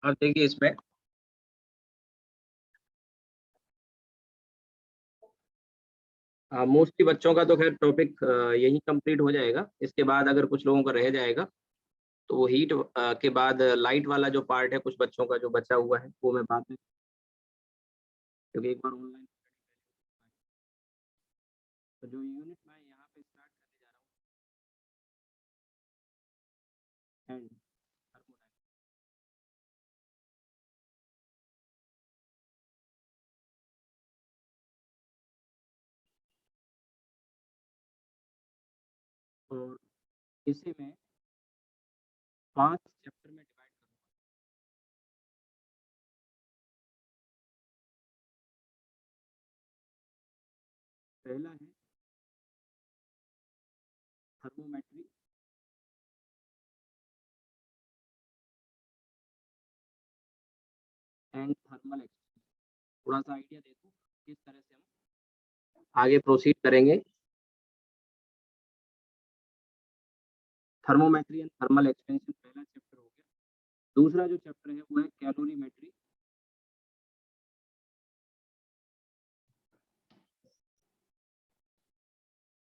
अब देखिए इसमें मोस्टली बच्चों का तो खैर टॉपिक यही कंप्लीट हो जाएगा। इसके बाद अगर कुछ लोगों का रह जाएगा तो वो हीट के बाद लाइट वाला जो पार्ट है कुछ बच्चों का जो बचा हुआ है वो मैं बाद में, क्योंकि एक बार ऑनलाइन तो जो यूनिट मैं यहाँ पे स्टार्ट करने जा रहा हूँ एंड और इसे मैं 5 चैप्टर में डिवाइड करूँगा। पहला है थर्मोमेट्री, एंड थर्मल एक्सचेंज। थोड़ा सा आइडिया दे दूँ किस तरह से हम आगे प्रोसीड करेंगे। थर्मोमेट्री एंड थर्मल एक्सपेंशन पहला चैप्टर हो गया। दूसरा जो चैप्टर है वो है कैलोरीमेट्री।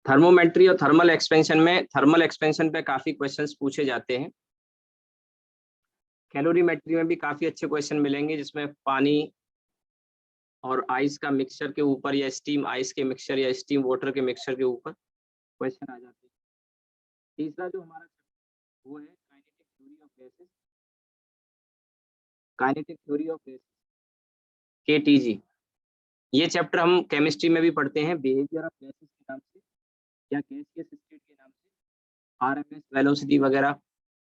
थर्मोमेट्री और थर्मल एक्सपेंशन में थर्मल एक्सपेंशन पे काफी क्वेश्चंस पूछे जाते हैं। कैलोरीमेट्री में भी काफी अच्छे क्वेश्चन मिलेंगे जिसमें पानी और आइस का मिक्सचर के ऊपर या स्टीम आइस के मिक्सचर या स्टीम वाटर के मिक्सचर के ऊपर क्वेश्चन आ जाते हैं। तीसरा जो हमारा वो है kinetic theory of gases, kinetic theory of gases KTG. ये चैप्टर हम केमिस्ट्री में भी पढ़ते हैं बिहेवियर ऑफ गैसेस के नाम से या गैसियस स्टेट के नाम से, आरएमएस वेलोसिटी वगैरह,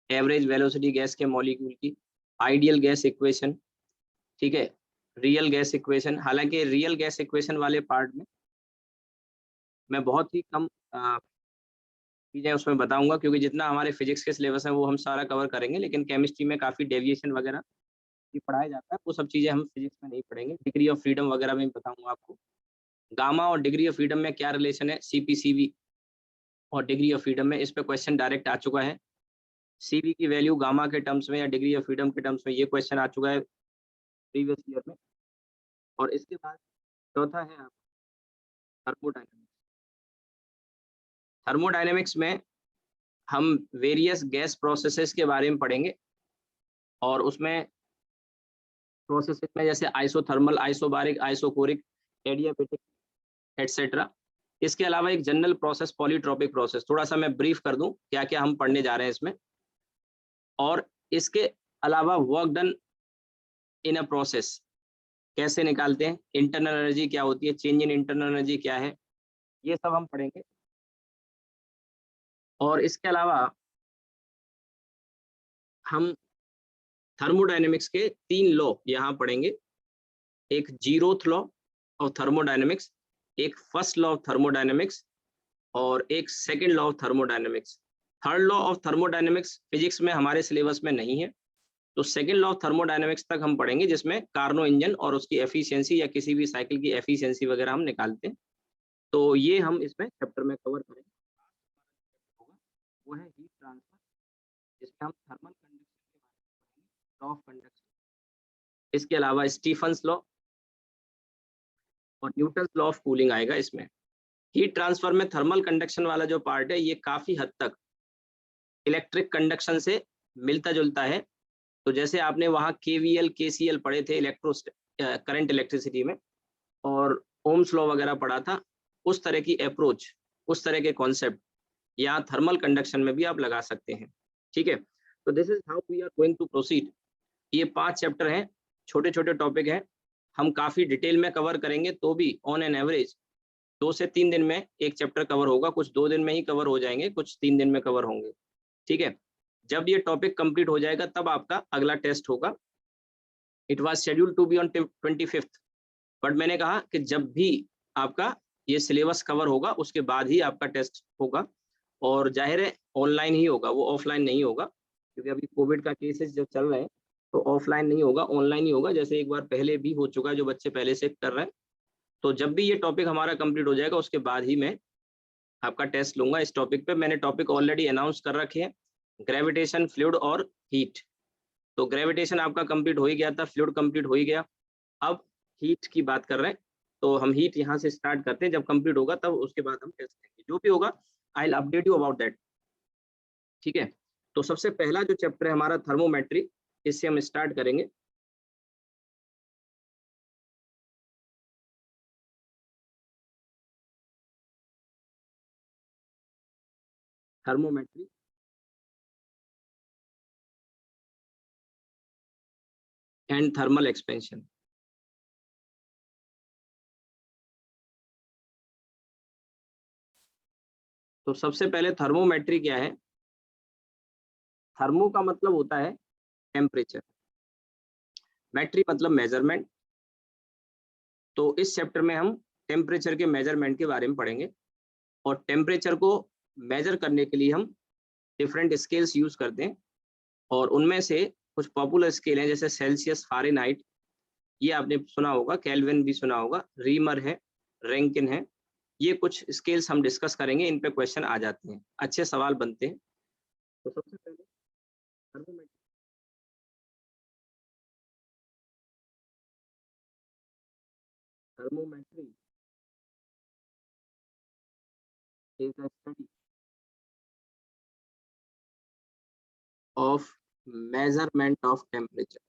एवरेज वेलोसिटी गैस के मॉलिक्यूल की, आइडियल गैस इक्वेशन, ठीक है, रियल गैस इक्वेशन। हालांकि रियल गैस इक्वेशन वाले पार्ट में मैं बहुत ही कम चीजें उसमें बताऊंगा, क्योंकि जितना हमारे फिजिक्स के सिलेबस है वो हम सारा कवर करेंगे, लेकिन केमिस्ट्री में काफी डेविएशन वगैरह भी पढ़ाया जाता है, वो सब चीजें हम फिजिक्स में नहीं पढ़ेंगे। डिग्री ऑफ फ्रीडम वगैरह में बताऊंगा आपको। गामा और डिग्री ऑफ फ्रीडम में क्या रिलेशन है, सीपीसीवी और डिग्री ऑफ फ्रीडम में, इस पे क्वेश्चन डायरेक्ट आ चुका है। सीवी की वैल्यू गामा के टर्म्स में या डिग्री ऑफ फ्रीडम के टर्म्स में, ये क्वेश्चन आ चुका है प्रीवियस ईयर में। और इसके बाद चौथा है आप थर्मोडाइनमिक्स। थर्मोडाइनमिक्स में हम वेरियस गैस प्रोसेसेस के बारे में पढ़ेंगे, और उसमें प्रोसेसेस में जैसे isothermal, isobaric, isochoric, adiabatic, etcetera. इसके अलावा एक जनरल प्रोसेस पॉलीट्रोपिक प्रोसेस, थोड़ा सा मैं ब्रीफ कर दूं क्या क्या हम पढ़ने जा रहे हैं इसमें। और इसके अलावा work done in a process कैसे निकालते हैं, इंटरनल एनर्जी क्या होती है, चेंज इन इंटरनल एनर्जी क्या है, ये सब हम पढ़ेंगे। और इसके अलावा हम थर्मोडायनेमिक्स के 3 लॉ यहाँ पढ़ेंगे। एक जीरोथ लॉ ऑफ थर्मोडायनेमिक्स, एक फर्स्ट लॉ ऑफ थर्मोडायनेमिक्स, और एक second law of thermodynamics. Third law of thermodynamics physics में हमारे सिलेबस में नहीं है, तो सेकंड लॉ ऑफ थर्मोडायनेमिक्स तक हम पढ़ेंगे, जिसमें कार्नो इंजन और उसकी एफिशिएंसी या किसी भी साइकिल की एफिशिएंसी वगैरह हम निकालते हैं। तो ये हम इसमें चैप्टर में कवर करेंगे। वो है हीट ट्रांसफर, जिसमें हम थर्मल कंडक्शन के बारे में पढ़ेंगे, लॉ ऑफ कंडक्शन। इसके अलावा स्टीफन्स लॉ और न्यूटन लॉ ऑफ कूलिंग आएगा इसमें। हीट ट्रांसफर में थर्मल कंडक्शन वाला जो पार्ट है ये काफी हद तक इलेक्ट्रिक कंडक्शन से मिलता जुलता है। तो जैसे आपने वहाँ केवीएल केसीएल पढ़े थे इलेक्ट्रो करंट इलेक्ट्रिसिटी में, और ओम्स लॉ वगैरह पढ़ा था, उस तरह की अप्रोच, उस तरह के कॉन्सेप्ट यहाँ थर्मल कंडक्शन में भी आप लगा सकते हैं। ठीक है, तो this is how we are going to proceed. ये 5 चैप्टर हैं, छोटे छोटे टॉपिक हैं, हम काफी डिटेल में कवर करेंगे, तो भी ऑन एन एवरेज 2 से 3 दिन में एक चैप्टर कवर होगा। कुछ 2 दिन में ही कवर हो जाएंगे, कुछ 3 दिन में कवर होंगे। ठीक है, जब ये टॉपिक कंप्लीट हो जाएगा तब आपका अगला टेस्ट होगा। It was scheduled to be on 25th, but मैंने कहा कि जब भी आपका ये सिलेबस कवर होगा उसके बाद ही आपका टेस्ट होगा, और जाहिर है ऑनलाइन ही होगा, वो ऑफलाइन नहीं होगा, क्योंकि अभी कोविड का केसेस जब चल रहे हैं तो ऑफलाइन नहीं होगा, ऑनलाइन ही होगा, जैसे एक बार पहले भी हो चुका है, जो बच्चे पहले से कर रहे हैं। तो जब भी ये टॉपिक हमारा कंप्लीट हो जाएगा उसके बाद ही मैं आपका टेस्ट लूंगा। इस टॉपिक पे मैंने टॉपिक ऑलरेडी अनाउंस कर रखे हैं, ग्रेविटेशन, फ्लूइड और हीट। तो ग्रेविटेशन आपका कंप्लीट हो ही गया था, फ्लूइड कंप्लीट हो ही गया। अब हीट की बात कर रहे हैं, तो हम हीट यहाँ से स्टार्ट करते हैं, जब कंप्लीट होगा तब उसके बाद हम टेस्ट करेंगे, जो भी होगा I will update you about that. ठीक है, तो सबसे पहला जो चैप्टर है हमारा थर्मोमेट्री, इससे हम स्टार्ट करेंगे। Thermometry and thermal expansion. तो सबसे पहले थर्मोमेट्री क्या है? थर्मो का मतलब होता है टेम्परेचर, मेट्री मतलब मेजरमेंट। तो इस चैप्टर में हम टेम्परेचर के मेजरमेंट के बारे में पढ़ेंगे, और टेम्परेचर को मेजर करने के लिए हम डिफरेंट स्केल्स यूज करते हैं, और उनमें से कुछ पॉपुलर स्केल हैं, जैसे सेल्सियस, फ़ारेनहाइट, ये आपने सुना होगा, केल्विन भी सुना होगा, रीमर है, रैंकिन है। ये कुछ स्केल्स हम डिस्कस करेंगे, इन पे क्वेश्चन आ जाते हैं, अच्छे सवाल बनते हैं। तो सबसे पहले thermometry, thermometry is the study of measurement of temperature.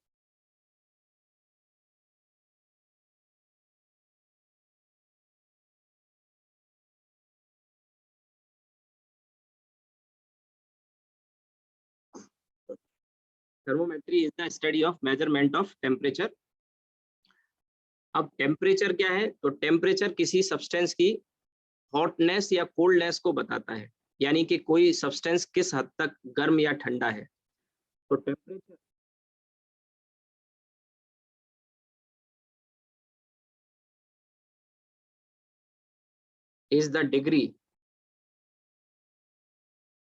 Thermometry is the study of measurement of temperature. अब टेम्परेचर क्या है? तो टेम्परेचर किसी सब्सटेंस की हॉटनेस या कोल्डनेस को बताता है, यानी कि कोई सब्सटेंस किस हद तक गर्म या ठंडा है। तो टेम्परेचर इज द डिग्री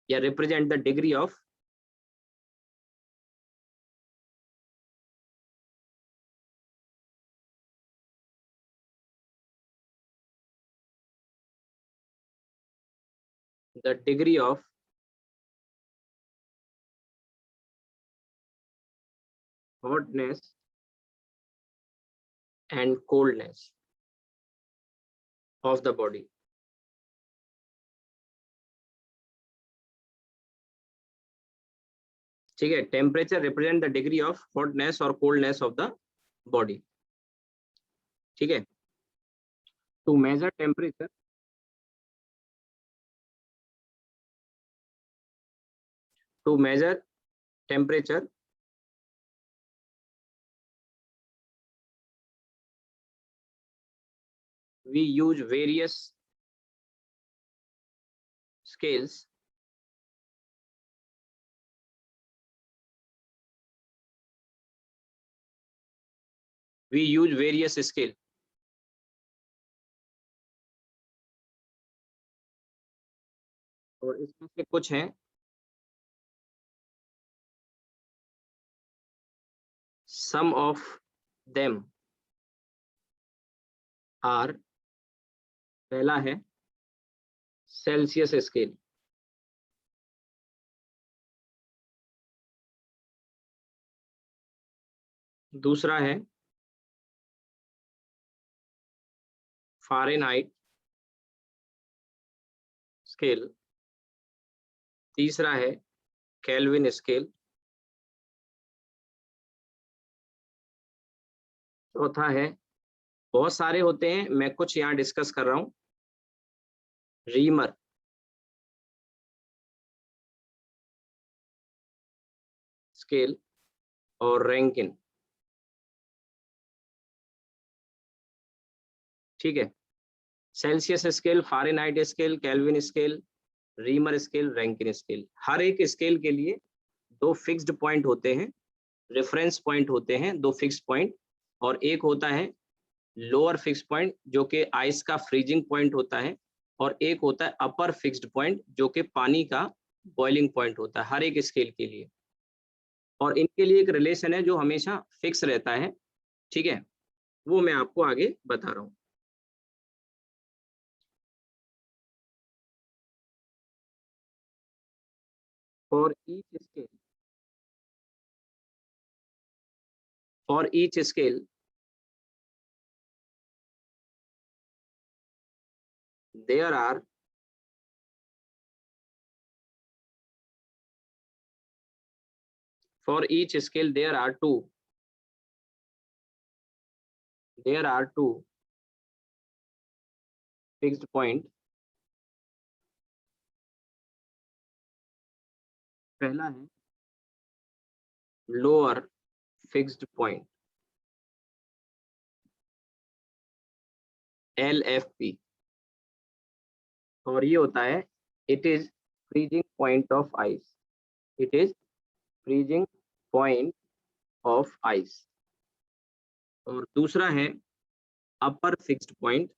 या represent the degree of the degree of hotness and coldness of the body. ठीक है, temperature represent the degree of hotness और कोल्डनेस ऑफ द बॉडी। ठीक है, to measure temperature, to measure temperature we use various scales we use various scale। और इसमें से कुछ हैं some of them are, पहला है सेल्सियस स्केल, दूसरा है फ़ारेनहाइट स्केल, तीसरा है केल्विन स्केल, चौथा है, बहुत सारे होते हैं, मैं कुछ यहाँ डिस्कस कर रहा हूँ, रीमर स्केल और रैंकिन। ठीक है, Celsius scale, Fahrenheit scale, Kelvin scale, Reaumur scale, Rankine scale. हर एक स्केल के लिए दो फिक्स्ड पॉइंट होते हैं, रेफरेंस पॉइंट होते हैं, दो फिक्स्ड पॉइंट, और एक होता है लोअर फिक्स्ड पॉइंट जो कि आइस का फ्रीजिंग पॉइंट होता है, और एक होता है अपर फिक्स्ड पॉइंट जो कि पानी का बॉइलिंग पॉइंट होता है, हर एक स्केल के लिए। और इनके लिए एक रिलेशन है जो हमेशा फिक्स रहता है। ठीक है, वो मैं आपको आगे बता रहा हूँ। For each scale, For each scale, there are for each scale there are two fixed point. पहला है lower fixed point LFP और ये होता है it is freezing point of ice. It is freezing point of ice. और दूसरा है upper fixed point.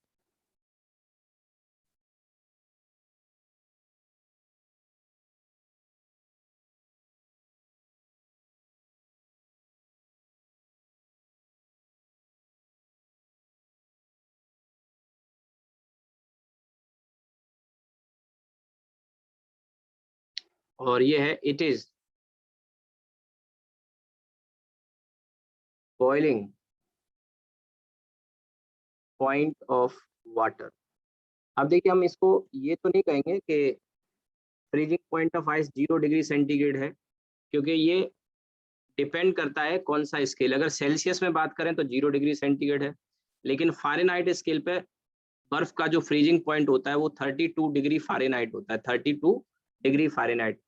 और ये है it is boiling point of water. अब देखिए हम इसको ये तो नहीं कहेंगे कि freezing point of ice 0 degree centigrade है, क्योंकि ये डिपेंड करता है कौन सा स्केल। अगर सेल्सियस में बात करें तो 0 डिग्री सेंटीग्रेड है, लेकिन फ़ारेनहाइट स्केल पे बर्फ का जो फ्रीजिंग पॉइंट होता है वो 32 डिग्री फ़ारेनहाइट होता है, 32 डिग्री फ़ारेनहाइट।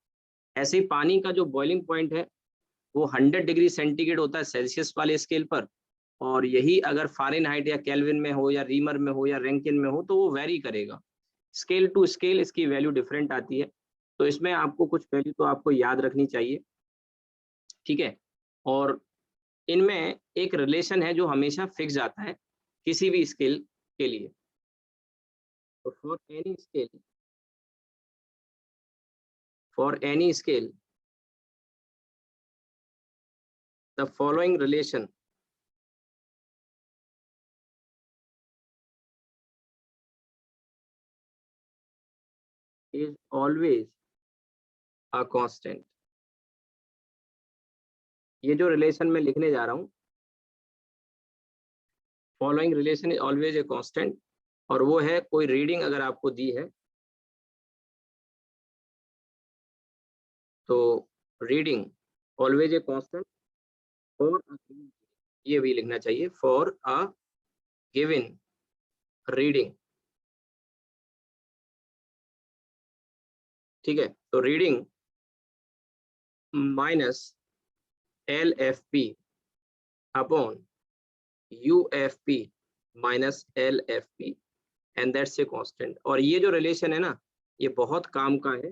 ऐसे ही पानी का जो बॉइलिंग पॉइंट है वो 100 डिग्री सेंटीग्रेड होता है सेल्सियस वाले स्केल पर, और यही अगर फ़ारेनहाइट या केल्विन में हो या रीमर में हो या रैंकिन में हो तो वो वेरी करेगा। स्केल टू स्केल इसकी वैल्यू डिफरेंट आती है, तो इसमें आपको कुछ वैल्यू तो आपको याद रखनी चाहिए, ठीक है। और इनमें एक रिलेशन है जो हमेशा फिक्स आता है किसी भी स्केल के लिए। तो for any scale the following relation is always a constant. ये जो रिलेशन मैं लिखने जा रहा हूँ, following relation is always a constant, और वो है कोई रीडिंग अगर आपको दी है तो reading always a constant for ये भी लिखना चाहिए फॉर अ गिवन रीडिंग, ठीक है। तो reading minus LFP upon UFP minus LFP and that's a constant. और ये जो रिलेशन है ना, ये बहुत काम का है।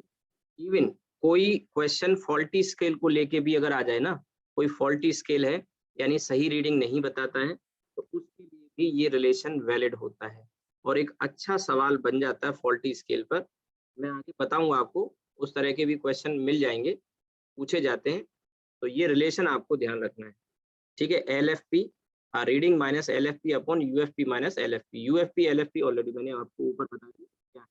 इवन कोई क्वेश्चन फॉल्टी स्केल को लेके भी अगर आ जाए ना, कोई फॉल्टी स्केल है यानी सही रीडिंग नहीं बताता है, तो उसके लिए भी ये रिलेशन वैलिड होता है और एक अच्छा सवाल बन जाता है फॉल्टी स्केल पर। मैं आगे बताऊंगा आपको, उस तरह के भी क्वेश्चन मिल जाएंगे, पूछे जाते हैं, तो ये रिलेशन आपको ध्यान रखना है, ठीक है। LFP reading minus LFP upon UFP minus LFP। UFP LFP already मैंने आपको ऊपर बता दिया क्या है,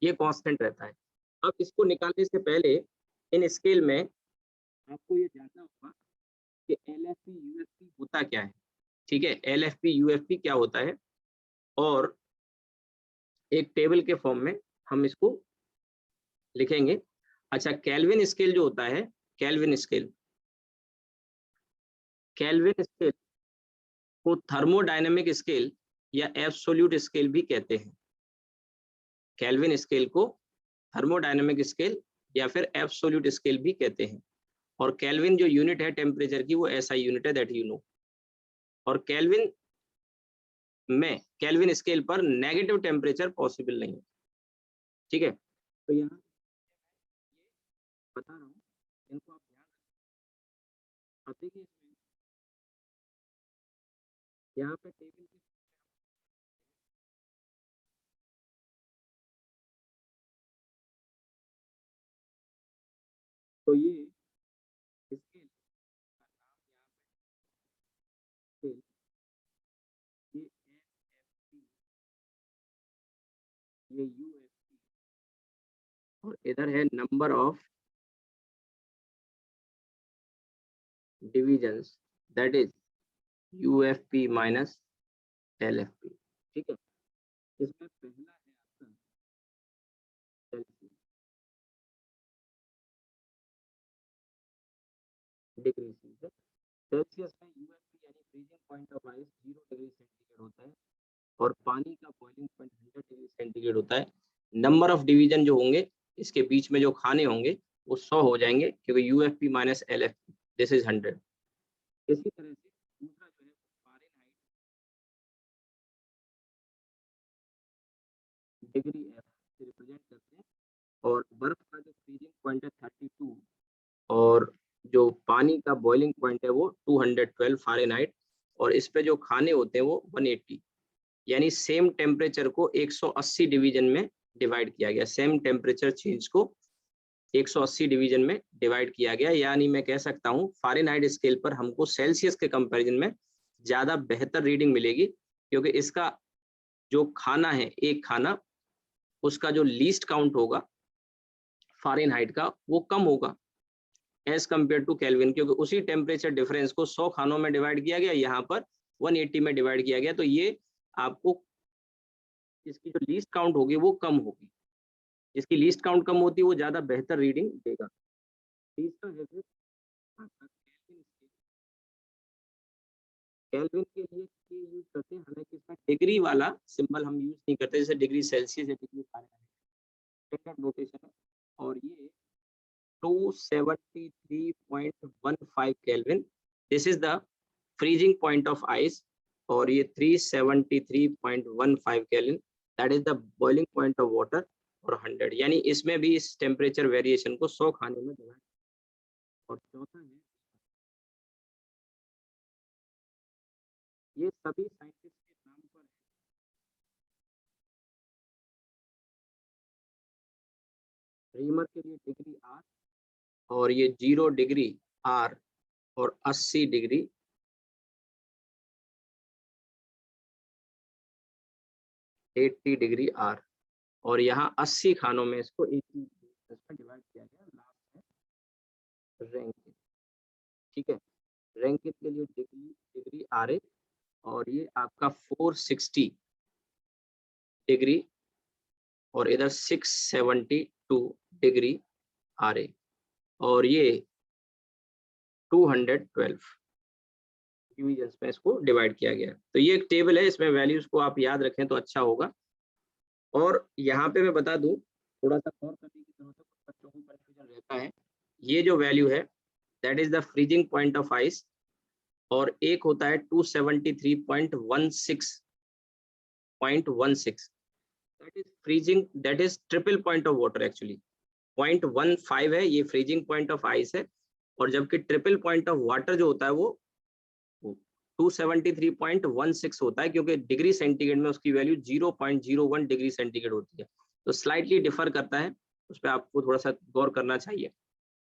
ये कांस्टेंट रहता है। अब इसको निकालने से पहले इन स्केल में आपको ये जानना होगा कि LFP UFP होता क्या है, ठीक है। LFP UFP क्या होता है, और एक टेबल के फॉर्म में हम इसको लिखेंगे। अच्छा, केल्विन स्केल जो होता है, केल्विन स्केल को थर्मोडायनेमिक स्केल या एब्सोल्यूट स्केल भी कहते हैं। केल्विन स्केल को थर्मोडायनेमिक स्केल या फिर एब्सोल्यूट स्केल भी कहते हैं। और केल्विन जो यूनिट है टेम्परेचर की, वो ऐसा यूनिट है दैट यू नो। और केल्विन में, केल्विन स्केल पर नेगेटिव टेम्परेचर पॉसिबल नहीं है, ठीक है। तो यहाँ बता रहा हूँ, इनको आप ध्यान रखें। अब देखिए यहाँ पे टेबल की, तो ये स्केल का नाम यहाँ पे ये LFP, ये UFP, और इधर है number of divisions. That is UFP minus LFP। ठीक है, इसमें पहला है आपका सेल्सियस डिग्री सेल्सियस। सेल्सियस में UFP यानी freezing point of ice 0 degree centigrade होता है और पानी का बॉइलिंग पॉइंट 100 डिग्री सेंटीग्रेड होता है। नंबर ऑफ डिवीजन जो होंगे इसके बीच में जो खाने होंगे वो 100 हो जाएंगे क्योंकि UFP minus LFP this is 100। इसी तरह से दूसरा जो है फारेनहाइट डिग्री F से रिप्रेजेंट करते हैं और बर्फ का जो फ्रीजिंग पॉइंट है 32 और जो पानी का बॉइलिंग पॉइंट है वो 212 फारेनहाइट और इस पे जो खाने होते हैं वो 180, यानी सेम टेम्परेचर को 180 डिवीजन में डिवाइड किया गया। सेम टेम्परेचर चेंज को 180 डिवीजन में डिवाइड किया गया, यानी मैं कह सकता हूँ फारेनहाइट स्केल पर हमको सेल्सियस के कंपैरिजन में ज्यादा बेहतर रीडिंग मिलेगी क्योंकि इसका जो खाना है एक खाना उसका जो लीस्ट काउंट होगा फारेनहाइट का वो कम होगा एज कम्पेयर टू केल्विन, क्योंकि उसी टेम्परेचर डिफरेंस को 100 खानों में डिवाइड किया गया, यहाँ पर 180 में डिवाइड किया गया। तो ये आपको इसकी जो लीस्ट काउंट होगी वो कम होगी, जिसकी लीस्ट काउंट कम होती है वो ज्यादा बेहतर रीडिंग देगा। तीसरा है फिर आपका केल्विन स्केल। केल्विन के लिए के यूज करते हैं, हालांकि इसमें डिग्री वाला सिंबल हम यूज नहीं करते, जैसे डिग्री सेल्सियस या डिग्री फारेनहाइट स्टैंडर्ड नोटेशन है और ये 273.15 kelvin this is the freezing point of ice और ये 373.15 kelvin that is the boiling point of water और 100, यानी इसमें भी इस टेम्परेचर वेरिएशन को 100 खाने में डिवाइड। और चौथा है ये सभी साइंटिस्ट के नाम पर है, रीमर के लिए डिग्री R और ये 0 डिग्री R और 80 डिग्री R और यहाँ 80 खानों में इसको 80 में डिवाइड किया गया। लास्ट है रैंकिन। ठीक है, रैंकिन के लिए डिग्री RA और ये आपका 460 डिग्री और इधर 672 डिग्री RA और ये 212 डिवीजन्स में इसको डिवाइड किया गया। तो ये एक टेबल है, इसमें वैल्यूज को आप याद रखें तो अच्छा होगा। और यहाँ पे मैं बता दूं, थोड़ा सा और करने की जरूरत है, बच्चों को कंफ्यूजन रहता है। ये जो वैल्यू है that is the freezing point of ice और एक होता है 273.16 that is freezing, that is triple point of water. Actually 0.15 है ये फ्रीजिंग पॉइंट ऑफ आइस है और जबकि ट्रिपल पॉइंट ऑफ वाटर जो होता है वो 273.16 होता है, क्योंकि डिग्री सेंटीग्रेड में उसकी वैल्यू 0.01 डिग्री सेंटीग्रेड होती है, तो स्लाइटली डिफर करता है, उस पर आपको थोड़ा सा गौर करना चाहिए।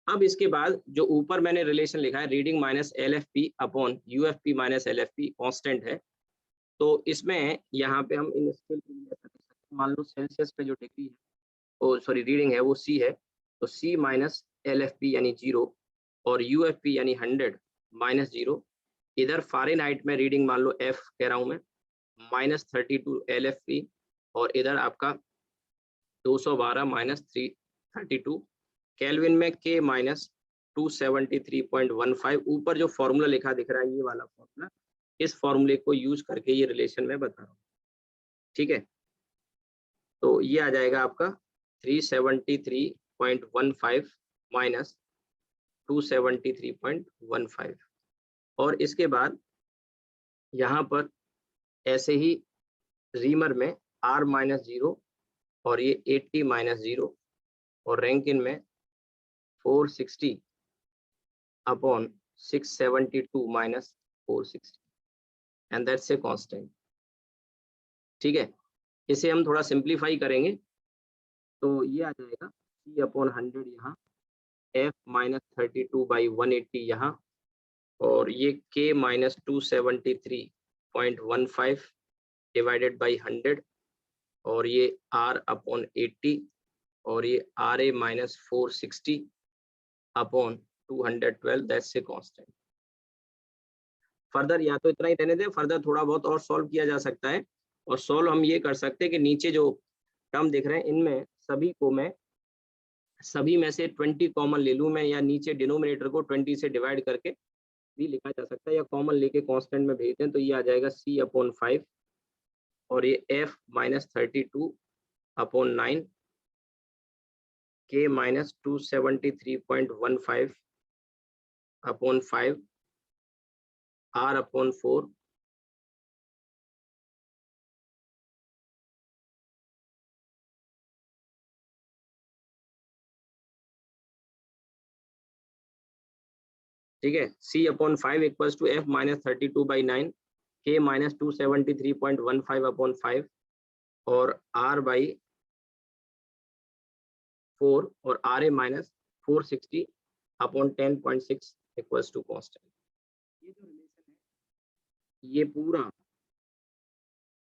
अब इसके बाद जो ऊपर मैंने रिलेशन लिखा है reading minus LFP upon UFP minus LFP constant है, तो इसमें यहाँ पे हम इन स्केल के लिए ऐसा कर सकते हैं, मान लो सेल्सियस पे जो डिग्री है ओ सॉरी रीडिंग है वो C है, तो C माइनस LFP यानी 0 और UFP यानी 100 माइनस 0। इधर फारेनहाइट में रीडिंग मान लो F कह रहा हूँ मैं, -32 LFP और इधर आपका 212 माइनस 332 केल्विन में K माइनस 273.15। ऊपर जो फॉर्मूला लिखा दिख रहा है ये वाला फॉर्मूला, इस फॉर्मूले को यूज करके ये रिलेशन में बता रहा हूँ। ठीक है, तो ये आ जाएगा आपका 373.15 माइनस 273.15 और इसके बाद यहाँ पर ऐसे ही रीमर में R माइनस 0 और ये 80 माइनस 0 और रैंकिन में 460 upon 672 minus 460 and that's a constant. ठीक है, इसे हम थोड़ा सिंप्लीफाई करेंगे तो ये आ जाएगा C अपॉन 100 यहाँ, F माइनस 32 बाई 180 यहाँ और ये K माइनस 273.15 डिवाइडेड बाई 100 और ये R अपॉन 80 और ये RA minus 460 upon 212 that's a constant. Further या तो इतना ही रहने दें, फर्दर थोड़ा बहुत और सॉल्व किया जा सकता है। और सॉल्व हम ये कर सकते हैं कि नीचे जो टर्म दिख रहे हैं इनमें सभी में से 20 कॉमन ले लूँ मैं, या नीचे डिनोमिनेटर को 20 से डिवाइड करके भी लिखा जा सकता है, या कॉमन लेके कांस्टेंट में भेज दें तो ये आ जाएगा C/5 और ये F - 32/9 K - 273.15/5 R/4 ठीक है। C/5 equals to F - 32/9 K - 273.15/5 और R/4 और RA - 460/10.6 इक्वल्स टू कांस्टेंट। ये जो रिलेशन है ये पूरा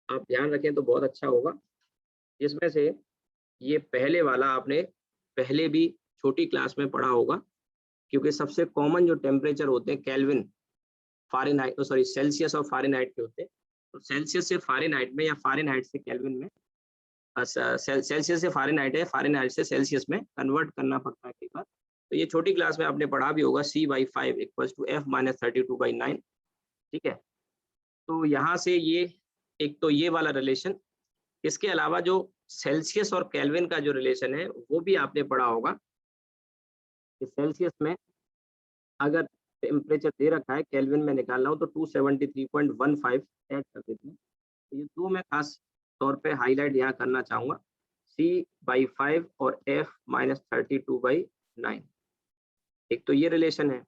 आप ध्यान रखें तो बहुत अच्छा होगा। इसमें से ये पहले वाला आपने पहले भी छोटी क्लास में पढ़ा होगा, क्योंकि सबसे कॉमन जो टेम्परेचर होते हैं केल्विन, फ़ारेनहाइट, सॉरी सेल्सियस और फ़ारेनहाइट के होते हैं। तो सेल्सियस से फ़ारेनहाइट में या फ़ारेनहाइट से केल्विन में, सेल्सियस से फ़ारेनहाइट है, फ़ारेनहाइट से सेल्सियस में कन्वर्ट करना पड़ता है कई बार। तो ये छोटी क्लास में आपने पढ़ा भी होगा, C/5 इक्वल्स टू F - 32/9। ठीक है। तो यहाँ से ये एक तो ये वाला रिलेशन, इसके अलावा जो सेल्सियस और केल्विन का जो रिलेशन है वो भी आपने पढ़ा होगा कि सेल्सियस में अगर टेम्परेचर दे रखा है, केल्विन में निकालना हो तो 273.15 ऐड कर देते हैं। तो ये दो मैं खास तौर पे हाईलाइट यहाँ करना चाहूँगा, C/5 और F - 32/9। एक तो ये रिलेशन है।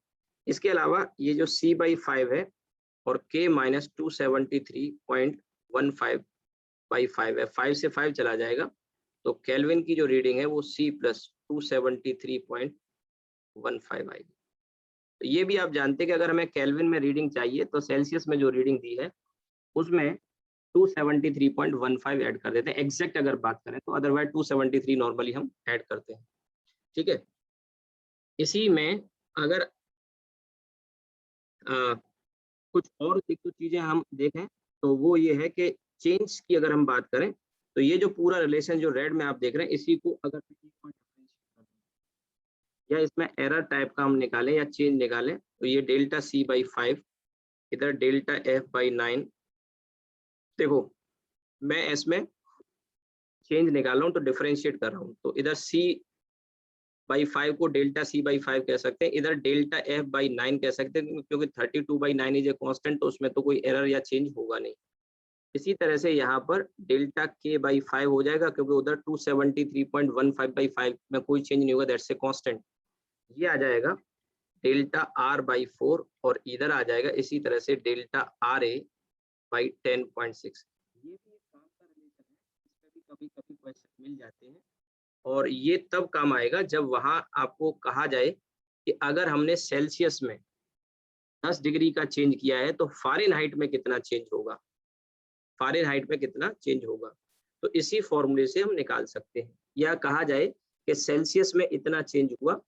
इसके अलावा ये जो C/5 है और K - 273.15/5 है, 5 से 5 चला जाएगा, तो केल्विन की जो रीडिंग है वो C + 273.15 आएगी। तो ये भी आप जानते हैं कि अगर हमें केल्विन में रीडिंग चाहिए तो सेल्सियस में जो रीडिंग दी है उसमें 273.15 ऐड कर देते हैं, एग्जैक्ट अगर बात करें तो। अदरवाइज 273 नॉर्मली हम ऐड करते हैं। ठीक है। इसी में अगर कुछ और एक तो चीजें हम देखें तो वो ये है कि चेंज की अगर हम बात करें तो ये जो पूरा रिलेशन जो रेड में आप देख रहे हैं इसी को अगर या इसमें एरर टाइप का हम निकालें या चेंज निकालें तो ये डेल्टा C/5, इधर डेल्टा F/9। देखो मैं इसमें चेंज निकाल रहा हूँ तो डिफरेंशिएट कर रहा हूँ, तो इधर C/5 को डेल्टा C/5 कह सकते हैं, इधर डेल्टा F/9 कह सकते हैं, क्योंकि 32/9 इज ए कांस्टेंट, तो उसमें तो कोई एरर या चेंज होगा नहीं। इसी तरह से यहाँ पर डेल्टा K/5 हो जाएगा, क्योंकि उधर 273.15/5 में कोई चेंज नहीं होगा, दैट्स ए कांस्टेंट। ये आ जाएगा डेल्टा R/4 और इधर आ जाएगा इसी तरह से डेल्टा RA/10.6। ये भी एक काम का रिलेशन है, इसमें भी कभी-कभी क्वेश्चन मिल जाते हैं, और ये तब काम आएगा जब वहां आपको कहा जाए कि अगर हमने सेल्सियस में 10 डिग्री का चेंज किया है तो फ़ारेनहाइट में कितना चेंज होगा, फ़ारेनहाइट में कितना चेंज होगा। तो इसी फॉर्मूले से हम निकाल सकते हैं। या कहा जाए कि सेल्सियस में इतना चेंज हुआ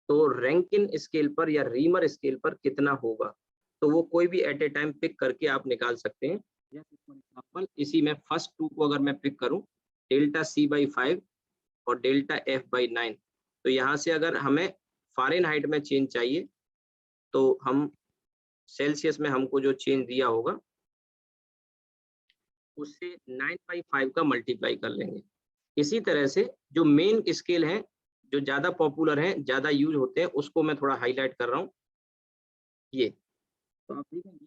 तो रैंकिन स्केल पर या रीमर स्केल पर कितना होगा, तो वो कोई भी एट ए टाइम पिक करके आप निकाल सकते हैं। जैसे फॉर एग्जांपल इसी में फर्स्ट टू को अगर मैं पिक करूं, डेल्टा C/5 और डेल्टा F/9, तो यहाँ से अगर हमें फ़ारेनहाइट में चेंज चाहिए तो हम सेल्सियस में हमको जो चेंज दिया होगा उससे 9/5 का मल्टीप्लाई कर लेंगे। इसी तरह से जो मेन स्केल है, जो ज़्यादा पॉपुलर है, ज़्यादा यूज होते हैं, उसको मैं थोड़ा हाईलाइट कर रहा हूँ। ये तो आप देखेंगे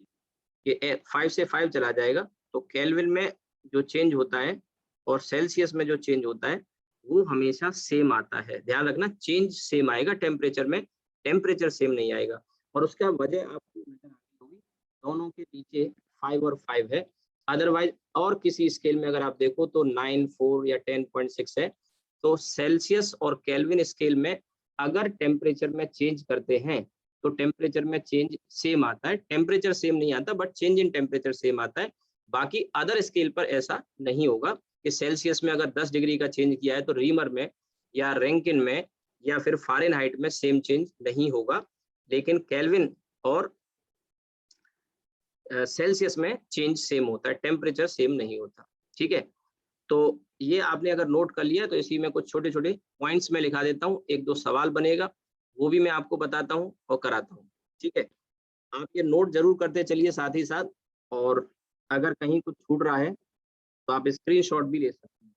कि 5 से 5 चला जाएगा, तो केल्विन में जो चेंज होता है और सेल्सियस में जो चेंज होता है वो हमेशा सेम आता है। ध्यान रखना, चेंज सेम आएगा, टेम्परेचर में टेम्परेचर सेम नहीं आएगा। और उसका वजह आपको नजर आ रही होगी, दोनों के नीचे 5 और 5 है। अदरवाइज और किसी स्केल में अगर आप देखो तो 9, 4 या 10.6 है। तो सेल्सियस और केल्विन स्केल में अगर टेम्परेचर में चेंज करते हैं तो टेम्परेचर में चेंज सेम आता है, टेम्परेचर सेम नहीं आता but change in temperature same आता है। बाकी अदर स्केल पर ऐसा नहीं होगा कि सेल्सियस में अगर 10 डिग्री का चेंज किया है तो रीमर में या रैंकिन में या फिर फ़ारेनहाइट में सेम चेंज नहीं होगा। लेकिन केल्विन और सेल्सियस में चेंज सेम होता है, टेम्परेचर सेम नहीं होता। ठीक है, तो ये आपने अगर नोट कर लिया तो इसी में कुछ छोटे छोटे पॉइंट्स में लिखा देता हूँ, एक दो सवाल बनेगा वो भी मैं आपको बताता हूँ और कराता हूँ। ठीक है, आप ये नोट जरूर करते चलिए साथ ही साथ, और अगर कहीं कुछ छूट रहा है तो आप स्क्रीनशॉट भी ले सकते हैं।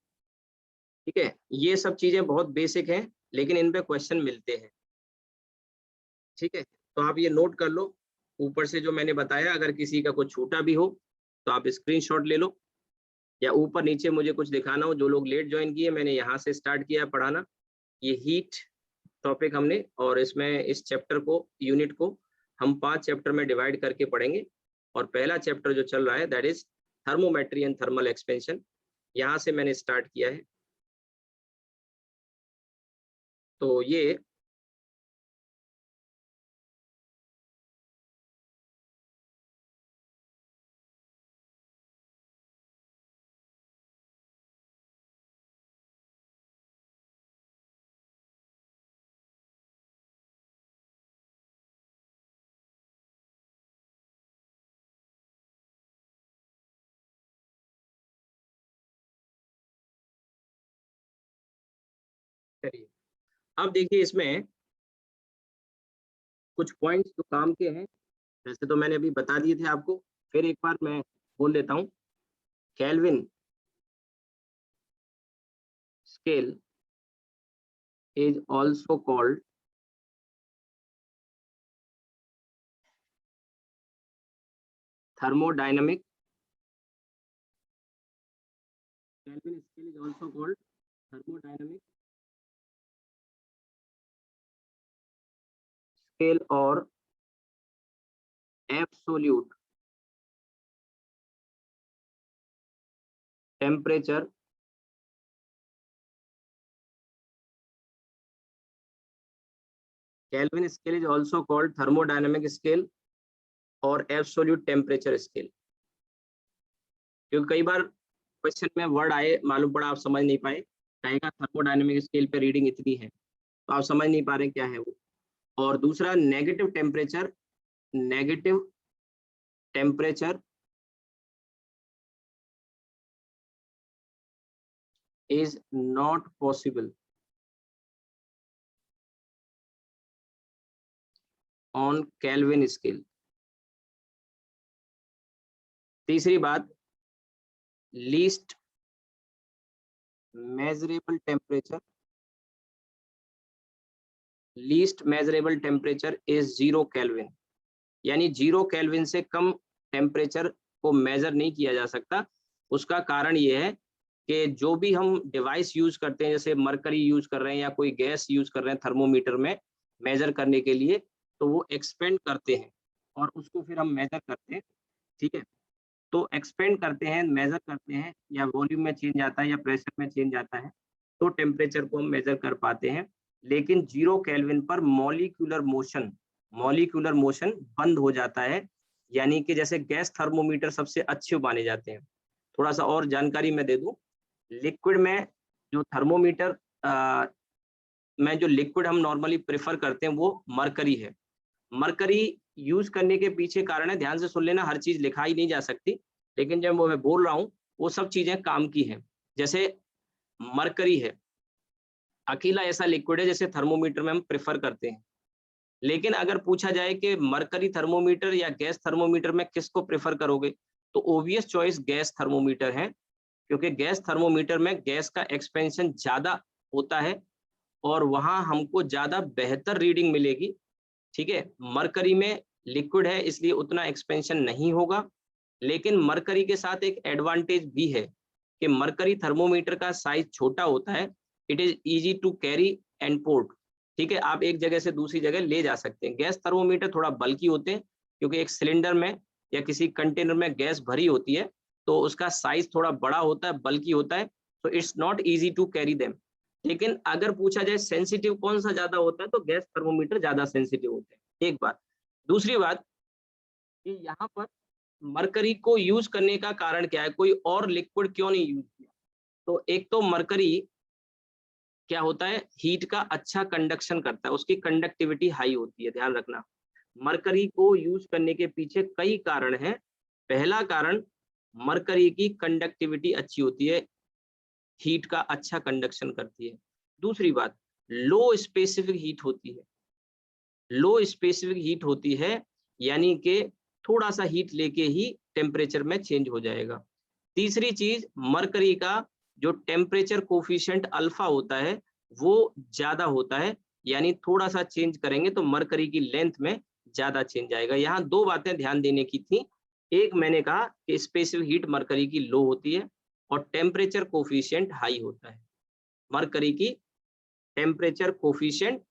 ठीक है, ये सब चीजें बहुत बेसिक हैं लेकिन इन पे क्वेश्चन मिलते हैं। ठीक है, तो आप ये नोट कर लो ऊपर से जो मैंने बताया, अगर किसी का कुछ छूटा भी हो तो आप स्क्रीनशॉट ले लो, या ऊपर नीचे मुझे कुछ दिखाना हो। जो लोग लेट ज्वाइन किए, मैंने यहाँ से स्टार्ट किया पढ़ाना, ये हीट टॉपिक हमने, और इसमें इस चैप्टर को, यूनिट को हम 5 चैप्टर में डिवाइड करके पढ़ेंगे। और पहला चैप्टर जो चल रहा है that is thermometry and thermal expansion, यहाँ से मैंने स्टार्ट किया है। तो ये करिए। अब देखिए इसमें कुछ पॉइंट्स जो काम के हैं, वैसे तो मैंने अभी बता दिए थे आपको, फिर एक बार मैं बोल देता हूँ। Kelvin scale is also called thermodynamic. Kelvin scale is also called thermodynamic scale or absolute temperature Kelvin scale is also called thermodynamic scale और एब्सोल्यूट टेम्परेचर स्केल। क्योंकि कई बार क्वेश्चन में वर्ड आए, मालूम पड़ा आप समझ नहीं पाए, कहेगा थर्मोडायनेमिक स्केल पे रीडिंग इतनी है, तो आप समझ नहीं पा रहे क्या है वो। और दूसरा negative temperature, negative temperature is not possible on Kelvin scale। तीसरी बात, least measurable temperature, least measurable temperature is 0 kelvin, यानी 0 केल्विन से कम टेम्परेचर को मेजर नहीं किया जा सकता। उसका कारण ये है कि जो भी हम डिवाइस यूज करते हैं, जैसे मरकरी यूज कर रहे हैं या कोई गैस यूज कर रहे हैं थर्मोमीटर में मेजर करने के लिए, तो वो एक्सपेंड करते हैं और उसको फिर हम मेजर करते हैं। ठीक है, तो एक्सपेंड करते हैं, मेजर करते हैं, या वॉल्यूम में चेंज आता है या प्रेशर में चेंज आता है, तो टेम्परेचर को हम मेजर कर पाते हैं। लेकिन 0 केल्विन पर मॉलिक्यूलर मोशन बंद हो जाता है, यानी कि जैसे गैस थर्मोमीटर सबसे अच्छे माने जाते हैं। थोड़ा सा और जानकारी मैं दे दूं, लिक्विड में जो थर्मोमीटर में जो लिक्विड हम नॉर्मली प्रेफर करते हैं वो मरकरी है। मरकरी यूज करने के पीछे कारण है, ध्यान से सुन लेना, हर चीज लिखाई नहीं जा सकती, लेकिन जब वो मैं बोल रहा हूँ वो सब चीजें काम की हैं। जैसे मरकरी है, अकेला ऐसा लिक्विड है जैसे थर्मोमीटर में हम प्रेफर करते हैं। लेकिन अगर पूछा जाए कि मरकरी थर्मोमीटर या गैस थर्मोमीटर में किसको प्रेफर करोगे, तो ओबियस चॉइस गैस थर्मोमीटर है, क्योंकि गैस थर्मोमीटर में गैस का एक्सपेंशन ज्यादा होता है और वहां हमको ज्यादा बेहतर रीडिंग मिलेगी। ठीक है, मरकरी में लिक्विड है इसलिए उतना एक्सपेंशन नहीं होगा, लेकिन मरकरी के साथ एक एडवांटेज भी है कि मरकरी थर्मोमीटर का साइज छोटा होता है, it is easy to carry and port. ठीक है, आप एक जगह से दूसरी जगह ले जा सकते हैं। गैस थर्मोमीटर थोड़ा बल्की होते हैं, क्योंकि एक सिलेंडर में या किसी कंटेनर में गैस भरी होती है, तो उसका साइज थोड़ा बड़ा होता है, बल्की होता है, तो it's not easy to carry them. लेकिन अगर पूछा जाए सेंसिटिव कौन सा ज्यादा होता है, तो गैस थर्मोमीटर ज्यादा सेंसिटिव होते हैं, एक बात। दूसरी बात कि यहाँ पर मरकरी को यूज करने का कारण क्या है, कोई और लिक्विड क्यों नहीं यूज किया? तो एक तो मरकरी क्या होता है, हीट का अच्छा कंडक्शन करता है, उसकी कंडक्टिविटी हाई होती है, ध्यान रखना। मरकरी को यूज करने के पीछे कई कारण हैं, पहला कारण, मरकरी की कंडक्टिविटी अच्छी होती है, हीट का अच्छा कंडक्शन करती है। दूसरी बात, लो स्पेसिफिक हीट होती है। लो स्पेसिफिक हीट होती है यानी कि थोड़ा सा हीट लेके ही टेम्परेचर में चेंज हो जाएगा। तीसरी चीज, मरकरी का जो टेम्परेचर कोफिशिएंट अल्फा होता है वो ज्यादा होता है, यानी थोड़ा सा चेंज करेंगे तो मरकरी की लेंथ में ज्यादा चेंज आएगा। यहाँ दो बातें ध्यान देने की थी। एक, मैंने कहा कि स्पेसिफिक हीट मरकरी की लो होती है और टेम्परेचर कोफिशिएंट हाई होता है। मरकरी की टेम्परेचर कोफिशिएंट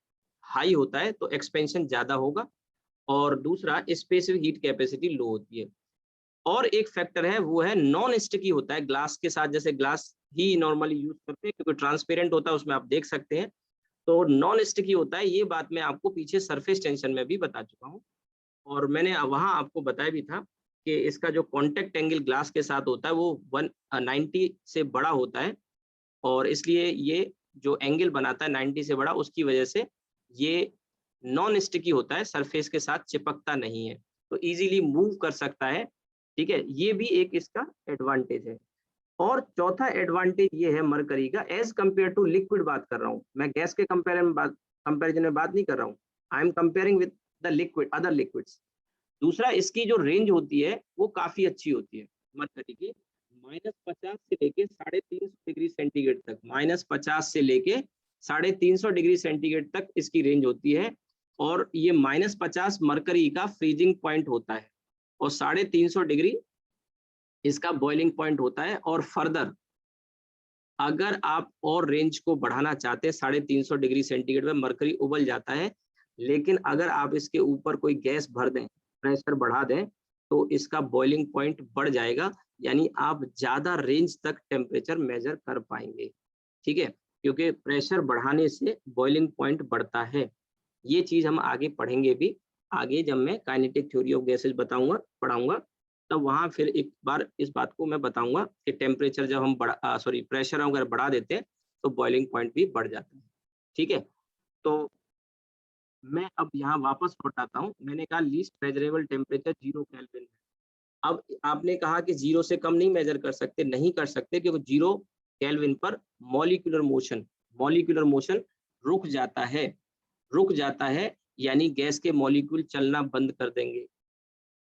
हाई होता है तो एक्सपेंशन ज्यादा होगा, और दूसरा स्पेसिफिक हीट कैपेसिटी लो होती है। और एक फैक्टर है, वो है नॉन स्टिकी होता है ग्लास के साथ, जैसे ग्लास ही नॉर्मली यूज करते हैं क्योंकि ट्रांसपेरेंट होता है, उसमें आप देख सकते हैं, तो नॉन स्टिकी होता है। ये बात मैं आपको पीछे सरफेस टेंशन में भी बता चुका हूँ, और मैंने वहां आपको बताया भी था कि इसका जो कॉन्टेक्ट एंगल ग्लास के साथ होता है वो 190 से बड़ा होता है, और इसलिए ये जो एंगल बनाता है 90 से बड़ा, उसकी वजह से ये नॉन स्टिकी होता है, सरफेस के साथ चिपकता नहीं है, तो इजीली मूव कर सकता है। ठीक है, ये भी एक इसका एडवांटेज है। और चौथा एडवांटेज ये है मरकरी का, एज कंपेयर टू लिक्विड बात कर रहा हूँ मैं, गैस के कंपेरिजन में बात नहीं कर रहा हूँ। I am comparing with the liquid, other liquids. दूसरा, इसकी जो रेंज होती है वो काफी अच्छी होती है मरकरी की, -50 से लेके 350 डिग्री सेंटीग्रेड तक, -50 से लेके 350 डिग्री सेंटीग्रेड तक इसकी रेंज होती है। और ये -50 मरकरी का फ्रीजिंग पॉइंट होता है और 350 डिग्री इसका बॉइलिंग पॉइंट होता है। और फर्दर अगर आप और रेंज को बढ़ाना चाहते हैं, 350 डिग्री सेंटीग्रेड में मरकरी उबल जाता है, लेकिन अगर आप इसके ऊपर कोई गैस भर दें, प्रेशर बढ़ा दें, तो इसका बॉइलिंग पॉइंट बढ़ जाएगा, यानी आप ज्यादा रेंज तक टेम्परेचर मेजर कर पाएंगे। ठीक है, क्योंकि प्रेशर बढ़ाने से बॉइलिंग पॉइंट बढ़ता है। ये चीज हम आगे पढ़ेंगे भी, आगे जब मैं काइनेटिक थ्योरी ऑफ गैसेज पढ़ाऊंगा, तब वहां फिर एक बार इस बात को मैं बताऊंगा कि टेम्परेचर जब हम प्रेशर अगर बढ़ा देते हैं तो बॉइलिंग पॉइंट भी बढ़ जाता है। ठीक है, तो मैं अब यहाँ वापस लौट आता हूँ। मैंने कहा लीस्ट मेजरेबल टेम्परेचर 0 केल्विन है। अब आपने कहा कि 0 से कम नहीं मेजर कर सकते, नहीं कर सकते, क्योंकि 0 केल्विन पर मॉलिक्यूलर मोशन रुक जाता है। रुक जाता है यानी गैस के मॉलिक्यूल चलना बंद कर देंगे।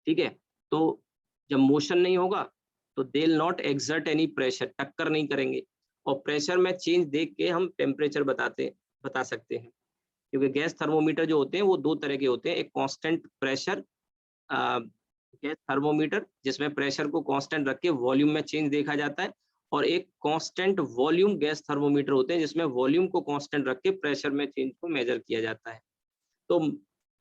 ठीक है, तो जब मोशन नहीं होगा तो they will not exert any pressure, टक्कर नहीं करेंगे, और प्रेशर में चेंज देख के हम टेम्परेचर बता सकते हैं। क्योंकि गैस थर्मोमीटर जो होते हैं वो दो तरह के होते हैं, एक कांस्टेंट प्रेशर गैस थर्मोमीटर जिसमें प्रेशर को कांस्टेंट रख के वॉल्यूम में चेंज देखा जाता है, और एक कांस्टेंट वॉल्यूम गैस थर्मोमीटर होते हैं जिसमें वॉल्यूम को कांस्टेंट रख के प्रेशर में चेंज को मेजर किया जाता है। तो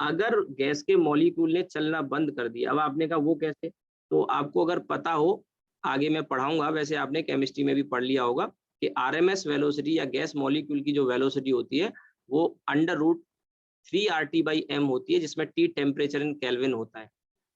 अगर गैस के मॉलिक्यूल ने चलना बंद कर दिया, अब आपने कहा वो कैसे, तो आपको अगर पता हो, आगे मैं पढ़ाऊंगा, वैसे आपने केमिस्ट्री में भी पढ़ लिया होगा कि आरएमएस वेलोसिटी या गैस मॉलिक्यूल की जो वेलोसिटी होती है वो √3RT/m होती है, जिसमें T टेम्परेचर इन केल्विन होता है।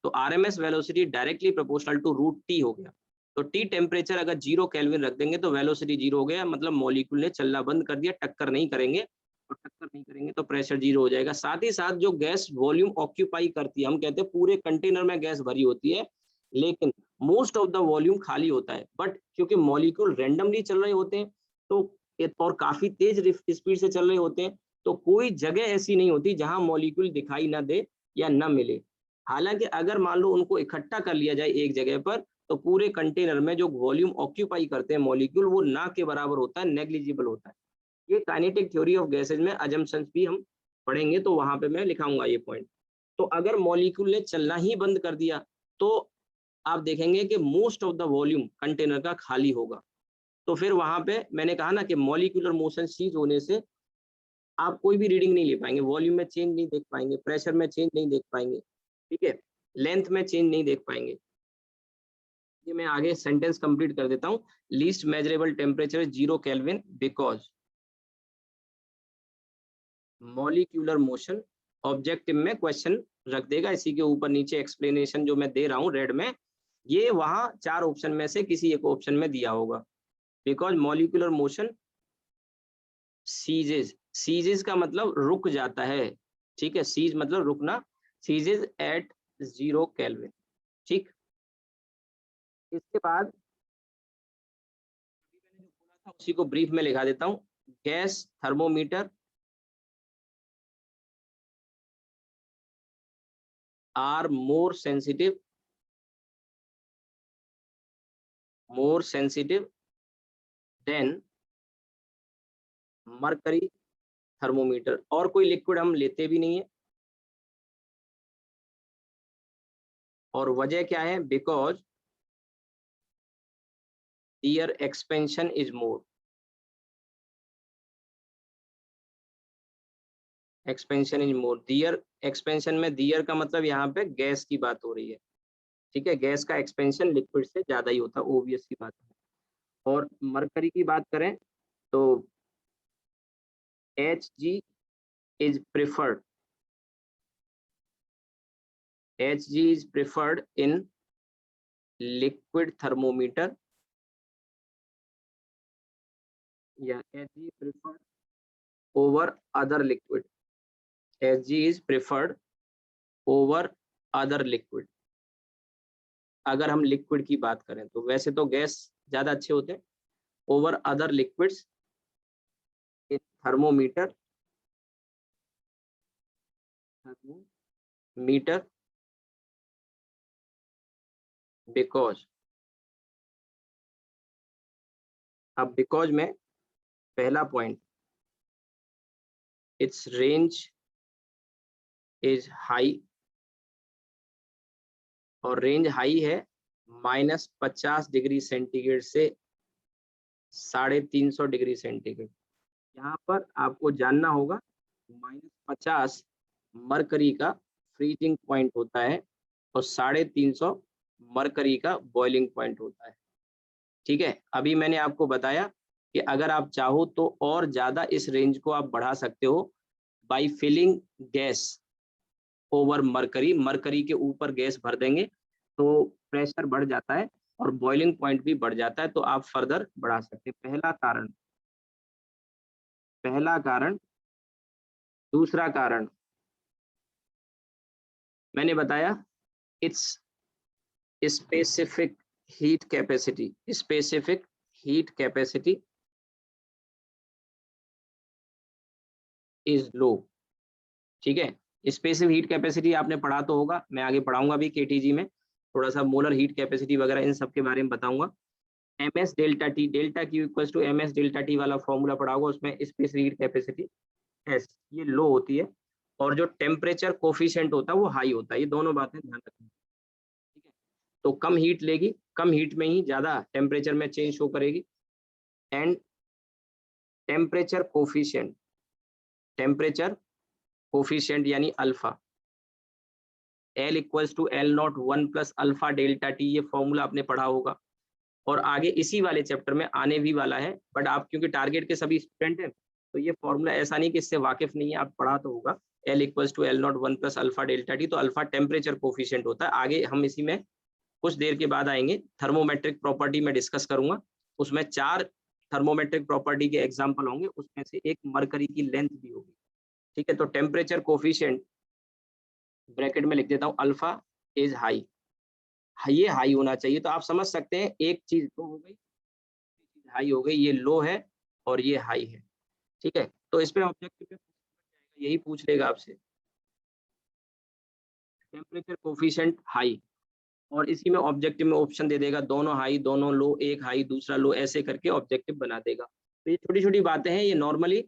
तो RMS velocity directly proportional to √T हो गया। तो T टेम्परेचर अगर 0 केल्विन रख देंगे तो वेलोसिटी 0 हो गया, मतलब मॉलिक्यूल ने चलना बंद कर दिया, टक्कर नहीं करेंगे, और टक्कर नहीं करेंगे तो प्रेशर 0 हो जाएगा। साथ ही साथ जो गैस वॉल्यूम ऑक्यूपाई करती है, हम कहते हैं पूरे कंटेनर में गैस भरी होती है, लेकिन मोस्ट ऑफ द वॉल्यूम खाली होता है, बट क्योंकि मॉलिक्यूल रैंडमली चल रहे होते हैं तो और काफी तेज स्पीड से चल रहे होते हैं, तो कोई जगह ऐसी नहीं होती जहां मॉलिक्यूल दिखाई ना दे या ना मिले। हालांकि अगर मान लो उनको इकट्ठा कर लिया जाए एक जगह पर, तो पूरे कंटेनर में जो वॉल्यूम ऑक्यूपाई करते हैं मॉलिक्यूल वो ना के बराबर होता है, नेग्लिजिबल होता है। ये काइनेटिक थ्योरी ऑफ गैसेज में अजम्पशंस भी हम पढ़ेंगे, तो वहां पे मैं लिखाऊंगा ये पॉइंट। तो अगर मॉलिक्यूल ने चलना ही बंद कर दिया तो आप देखेंगे कि most of the volume container का खाली होगा। तो फिर वहां पे मैंने कहा ना कि मॉलिक्यूलर मोशन सीज होने से आप कोई भी रीडिंग नहीं ले पाएंगे, वॉल्यूम में चेंज नहीं देख पाएंगे, प्रेशर में चेंज नहीं देख पाएंगे, ठीक है, लेंथ में चेंज नहीं देख पाएंगे। ये मैं आगे सेंटेंस कंप्लीट कर देता हूँ। Least measurable temperature 0 kelvin because molecular motion, objective में क्वेश्चन रख देगा, इसी के ऊपर नीचे एक्सप्लेनेशन जो मैं दे रहा हूँ रेड में, ये वहां 4 ऑप्शन में से किसी एक ऑप्शन में दिया होगा। बिकॉज मॉलिक्यूलर मोशन सीजेज का मतलब रुक जाता है, ठीक है, सीज मतलब रुकना, सीजेज एट 0 केल्विन। ठीक, इसके बाद मैंने जो बोला था उसी को ब्रीफ में लिखा देता हूँ। Gas thermometer are more sensitive than mercury thermometer. और कोई लिक्विड हम लेते भी नहीं है, और वजह क्या है? Because their expansion is more, expansion is more. Their expansion में दियर का मतलब यहाँ पे गैस की बात हो रही है, ठीक है। गैस का एक्सपेंशन लिक्विड से ज्यादा ही होता है, ओबियस की बात है। और मरकरी की बात करें तो Hg is preferred, Hg is preferred in liquid thermometer, या Hg preferred over other liquid, Hg is preferred over other liquid। अगर हम लिक्विड की बात करें तो वैसे तो गैस ज्यादा अच्छे होते हैं। Over other liquids in thermometer because, अब बिकॉज में पहला point, it's range is high, और रेंज हाई है -50 डिग्री सेंटीग्रेड से 350 डिग्री सेंटीग्रेड। यहाँ पर आपको जानना होगा -50 मरकरी का फ्रीजिंग पॉइंट होता है और 350 मरकरी का बॉइलिंग पॉइंट होता है, ठीक है। अभी मैंने आपको बताया कि अगर आप चाहो तो और ज्यादा इस रेंज को आप बढ़ा सकते हो by filling gas over mercury. Mercury के ऊपर गैस भर देंगे तो प्रेशर बढ़ जाता है और बॉइलिंग पॉइंट भी बढ़ जाता है, तो आप फर्दर बढ़ा सकते हैं। पहला कारण। दूसरा कारण मैंने बताया, it's specific heat capacity, specific heat capacity is low, ठीक है। स्पेसिफिक हीट कैपेसिटी आपने पढ़ा तो होगा, मैं आगे पढ़ाऊंगा भी केटीजी में, थोड़ा सा मोलर हीट कैपेसिटी वगैरह इन सब के बारे में बताऊंगा। ms delta T, delta Q equal to ms delta T वाला फॉर्मूला पढ़ा होगा, उसमें स्पेसिफिक हीट कैपेसिटी एस ये लो होती है, और जो टेम्परेचर कोफिशिएंट होता है वो हाई होता है। ये दोनों बातें ध्यान रखनी, ठीक है। तो कम हीट लेगी, कम हीट में ही ज्यादा टेम्परेचर में चेंज शो करेगी। एंड टेम्परेचर कोफिशिएंट यानी alpha, L equals to L naught 1 plus alpha delta T, ये फॉर्मूला आपने पढ़ा होगा और आगे इसी वाले चैप्टर में आने भी वाला है। बट आप क्योंकि टारगेट के सभी स्टूडेंट हैं तो ये फॉर्मूला ऐसा नहीं कि इससे वाकिफ नहीं है, आप पढ़ा तो होगा। L equals to L naught 1 plus alpha delta T, तो अल्फा टेम्परेचर कोफिशिएंट होता है। आगे हम इसी में कुछ देर के बाद आएंगे, थर्मोमेट्रिक प्रॉपर्टी में डिस्कस करूंगा, उसमें 4 थर्मोमेट्रिक प्रॉपर्टी के एग्जाम्पल होंगे, उसमें से एक मरकरी की लेंथ भी होगी, ठीक है। तो टेम्परेचर कोफिशिएंट ब्रैकेट में लिख देता हूँ, अल्फा इज हाई, ये हाई होना चाहिए। तो आप समझ सकते हैं एक चीज लो हो गई, हाई हो गई, ये लो है और ये हाई है, ठीक है। तो इस पे ऑब्जेक्टिव में यही पूछ लेगा आपसे, टेम्परेचर कोफिशिएंट हाई, और इसी में ऑब्जेक्टिव में ऑप्शन दे देगा दोनों हाई दोनों लो, एक हाई दूसरा लो, ऐसे करके ऑब्जेक्टिव बना देगा। तो ये छोटी छोटी बातें हैं, ये नॉर्मली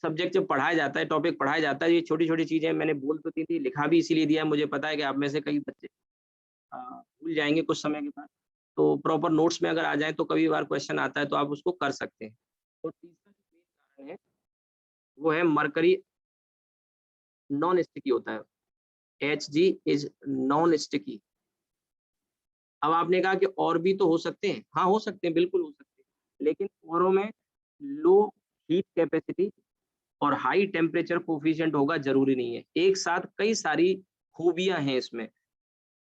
सब्जेक्ट जब पढ़ाया जाता है, टॉपिक पढ़ाया जाता है, ये छोटी छोटी चीजें मैंने बोल तो थी, लिखा भी इसीलिए दिया है, मुझे पता है कि आप में से कई बच्चे भूल जाएंगे कुछ समय के बाद, तो प्रॉपर नोट्स में अगर आ जाए तो कभी बार क्वेश्चन आता है तो आप उसको कर सकते हैं। और तीसरा जो मेन कारण है वो है मरकरी नॉन स्टिकी होता है, Hg इज नॉन स्टिकी। अब आपने कहा कि और भी तो हो सकते हैं, हाँ हो सकते हैं, बिल्कुल हो सकते हैं, लेकिन औरों में लो हीट कैपेसिटी और हाई टेम्परेचर कोफिशिएंट होगा जरूरी नहीं है, एक साथ कई सारी खूबियां हैं इसमें।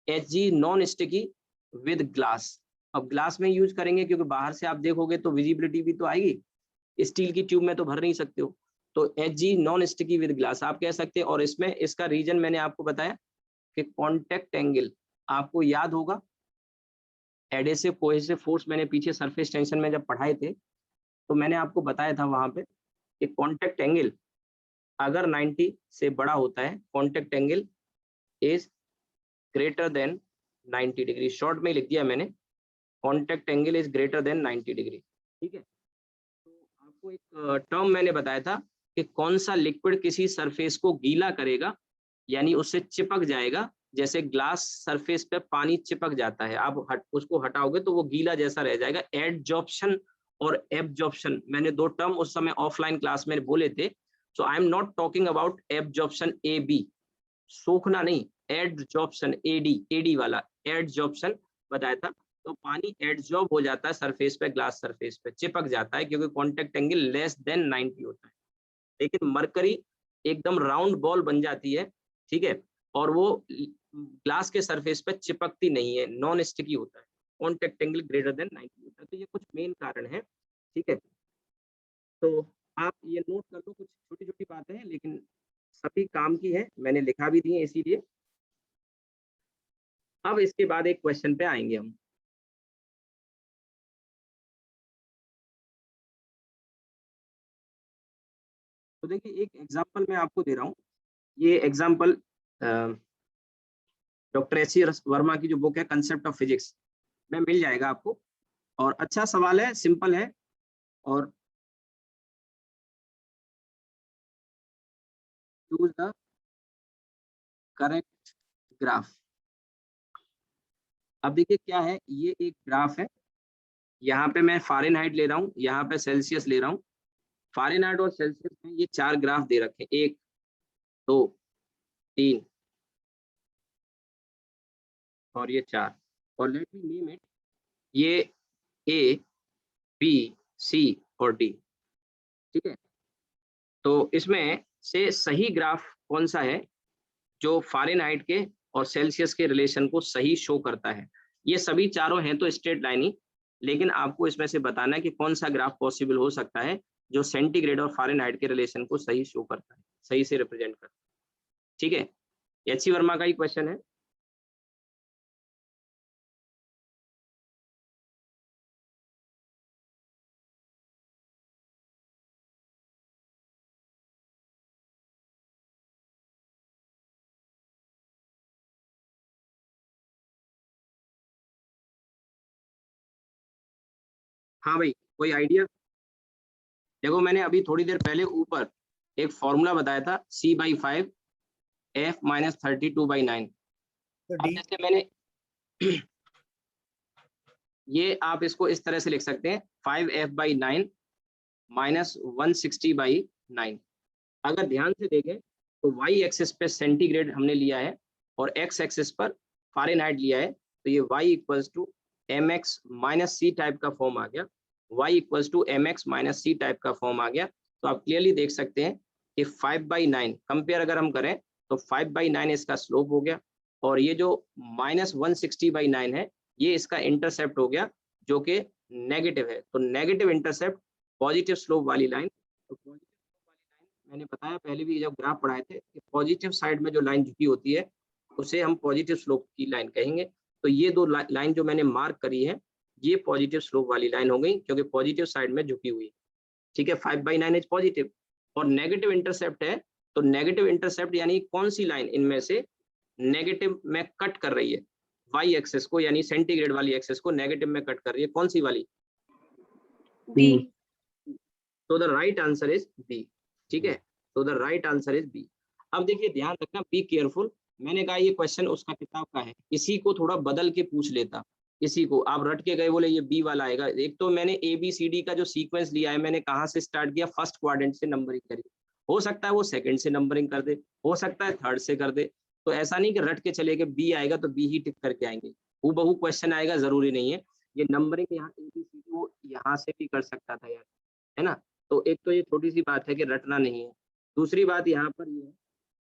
Hg non sticky with glass, अब ग्लास में यूज करेंगे क्योंकि बाहर से आप देखोगे तो विजिबिलिटी भी तो आएगी, स्टील की ट्यूब में तो भर नहीं सकते हो, तो Hg non sticky with glass आप कह सकते हैं। और इसमें इसका रीजन मैंने आपको बताया कि कॉन्टेक्ट एंगल आपको याद होगा एडेसिव कोहेसिव फोर्स मैंने पीछे सरफेस टेंशन में जब पढ़ाए थे तो मैंने आपको बताया था वहां पे कि कॉन्टेक्ट एंगल अगर 90 से बड़ा होता है, contact angle is greater than 90 degree. Short में लिख दिया मैंने, contact angle is greater than 90 degree. ठीक है, तो आपको एक टर्म मैंने बताया था कि कौन सा लिक्विड किसी सरफेस को गीला करेगा, यानी उससे चिपक जाएगा। जैसे ग्लास सरफेस पे पानी चिपक जाता है, आप उसको हटाओगे तो वो गीला जैसा रह जाएगा। एडजॉर्प्शन और एब्जॉर्प्शन, मैंने दो टर्म उस समय ऑफलाइन क्लास में बोले थे। So I am not talking about absorption A B, सोखना नहीं, एडजॉर्प्शन एडी, एडी वाला एडजॉर्प्शन बताया था। तो पानी एडजॉर्ब हो जाता है सरफेस पे, ग्लास सरफेस पे चिपक जाता है क्योंकि कॉन्टेक्ट एंगल लेस देन 90 होता है। लेकिन मरकरी एकदम राउंड बॉल बन जाती है, ठीक है, और वो ग्लास के सरफेस पे चिपकती नहीं है, नॉन स्टिकी होता है, कॉन्टेक्ट एंगल ग्रेटर देन 90 होता है। तो ये कुछ मेन कारण है। ठीक है, तो आप ये नोट कर लो, कुछ छोटी छोटी बातें हैं लेकिन सभी काम की है, मैंने लिखा भी दी है इसीलिए। अब इसके बाद एक क्वेश्चन पे आएंगे हम। तो देखिए एक एग्जांपल मैं आपको दे रहा हूँ। ये example doctor S C Verma की जो बुक है कंसेप्ट ऑफ फिजिक्स में मिल जाएगा आपको। और अच्छा सवाल है, सिंपल है। और चूज द करेक्ट ग्राफ। अब देखिए क्या है, ये एक ग्राफ है, यहाँ पे मैं फ़ारेनहाइट ले रहा हूँ, यहाँ पे सेल्सियस ले रहा हूँ। फ़ारेनहाइट और सेल्सियस में ये चार ग्राफ दे रखे, 1 2 3 और ये 4। और लेट मी नेम इट, ये ए बी सी और डी। ठीक है, तो इसमें से सही ग्राफ कौन सा है जो फ़ारेनहाइट के और सेल्सियस के रिलेशन को सही शो करता है। ये सभी चारों हैं तो स्ट्रेट लाइन ही, लेकिन आपको इसमें से बताना है कि कौन सा ग्राफ पॉसिबल हो सकता है जो सेंटीग्रेड और फ़ारेनहाइट के रिलेशन को सही शो करता है, सही से रिप्रेजेंट करता है। ठीक है, एच सी वर्मा का ही क्वेश्चन है। हाँ भाई, कोई आइडिया? देखो मैंने अभी थोड़ी देर पहले ऊपर एक फॉर्मूला बताया था, C/5 F-32/9। तो अब डी। जैसे मैंने ये आप इसको इस तरह से लिख सकते हैं, 5F/9 माइनस 160/9। अगर ध्यान से देखें तो वाई एक्सिस पे सेंटीग्रेड हमने लिया है और एक्स एक्सिस पर फ़ारेनहाइट लिया है, तो ये y equals to M X minus C type का फॉर्म आ गया। y equals to M X minus C type का फॉर्म आ गया। तो आप क्लियरली देख सकते हैं कि 5/9 कंपेयर अगर हम करें तो 5/9 इसका स्लोप हो गया, और ये जो माइनस 160/9 है ये इसका इंटरसेप्ट हो गया जो कि नेगेटिव है। तो नेगेटिव इंटरसेप्ट पॉजिटिव स्लोप वाली लाइन। तो पॉजिटिव स्लोप वाली लाइन मैंने बताया पहले भी जब ग्राफ पढ़ाए थे कि पॉजिटिव साइड में जो लाइन झुकी होती है उसे हम पॉजिटिव स्लोप की लाइन कहेंगे। तो ये दो लाइन जो मैंने मार्क करी है ये पॉजिटिव स्लोप वाली लाइन हो गई क्योंकि पॉजिटिव साइड में झुकी हुई है। ठीक है, 5/9 इज पॉजिटिव और नेगेटिव इंटरसेप्ट है। तो नेगेटिव इंटरसेप्ट यानी कौन सी लाइन इनमें से नेगेटिव में कट कर रही है वाई एक्सेस को, यानी सेंटीग्रेड वाली एक्सेस को नेगेटिव में कट कर रही है, कौन सी वाली? बी। तो the right answer is B. ठीक है, तो the right answer is B. अब देखिए ध्यान रखना, बी केयरफुल। मैंने कहा ये क्वेश्चन उसका किताब का है, इसी को थोड़ा बदल के पूछ लेता। इसी को आप रट के गए, बोले ये बी वाला आएगा। एक तो मैंने ए बी सी डी का जो सीक्वेंस लिया है, मैंने कहाँ से स्टार्ट किया, फर्स्ट क्वाड्रेंट से नंबरिंग करी। हो सकता है वो सेकंड से नंबरिंग कर दे, हो सकता है थर्ड से कर दे। तो ऐसा नहीं कि रट के चले गए बी आएगा तो बी ही टिक करके आएंगे, हूबहू क्वेश्चन आएगा जरूरी नहीं है। ये नंबरिंग यहाँ ए बी सी डी वो यहाँ से भी कर सकता था यार, है ना। तो एक तो ये छोटी सी बात है कि रटना नहीं है। दूसरी बात यहाँ पर ये है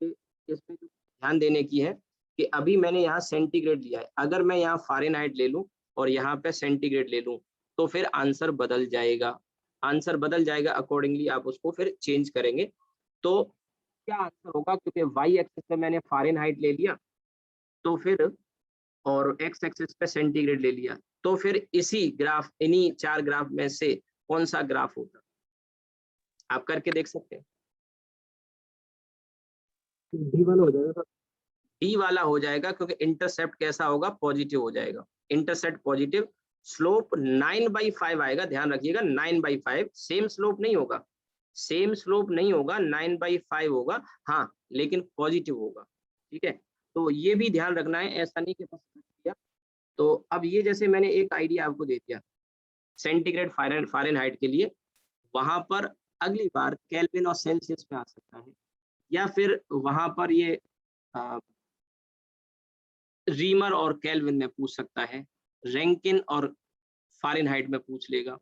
कि इसमें जो ध्यान देने की है कि अभी मैंने यहाँ सेंटीग्रेड लिया है, अगर मैं यहाँ फ़ारेनहाइट ले लूँ और यहाँ पे सेंटीग्रेड ले लूँ तो फिर आंसर बदल जाएगा। आंसर बदल जाएगा, अकॉर्डिंगली आप उसको फिर चेंज करेंगे। तो क्या आंसर होगा, क्योंकि वाई एक्सिस पे मैंने फ़ारेनहाइट ले लिया तो फिर और एक्स एक्सिस पे सेंटीग्रेड ले लिया, तो फिर इसी ग्राफ, इन्हीं 4 ग्राफ में से कौन सा ग्राफ होगा? आप करके देख सकते हैं। डी वाला हो जाएगा सर। डी वाला हो जाएगा, क्योंकि इंटरसेप्ट कैसा होगा? पॉजिटिव हो जाएगा। इंटरसेप्ट पॉजिटिव, स्लोप 9/5 आएगा, ध्यान रखिएगा 9/5, सेम स्लोप नहीं होगा, सेम स्लोप नहीं होगा, 9/5 होगा, हाँ लेकिन पॉजिटिव होगा। ठीक है, तो ये भी ध्यान रखना है, ऐसा नहीं कि बस किया। तो अब ये जैसे मैंने एक आइडिया आपको दे दिया सेंटीग्रेड फ़ारेनहाइट के लिए, वहां पर अगली बार केल्विन और सेल्सियस में आ सकता है, या फिर वहां पर ये रीमर और केल्विन में पूछ सकता है, रैंकिन और फ़ारेनहाइट में पूछ लेगा।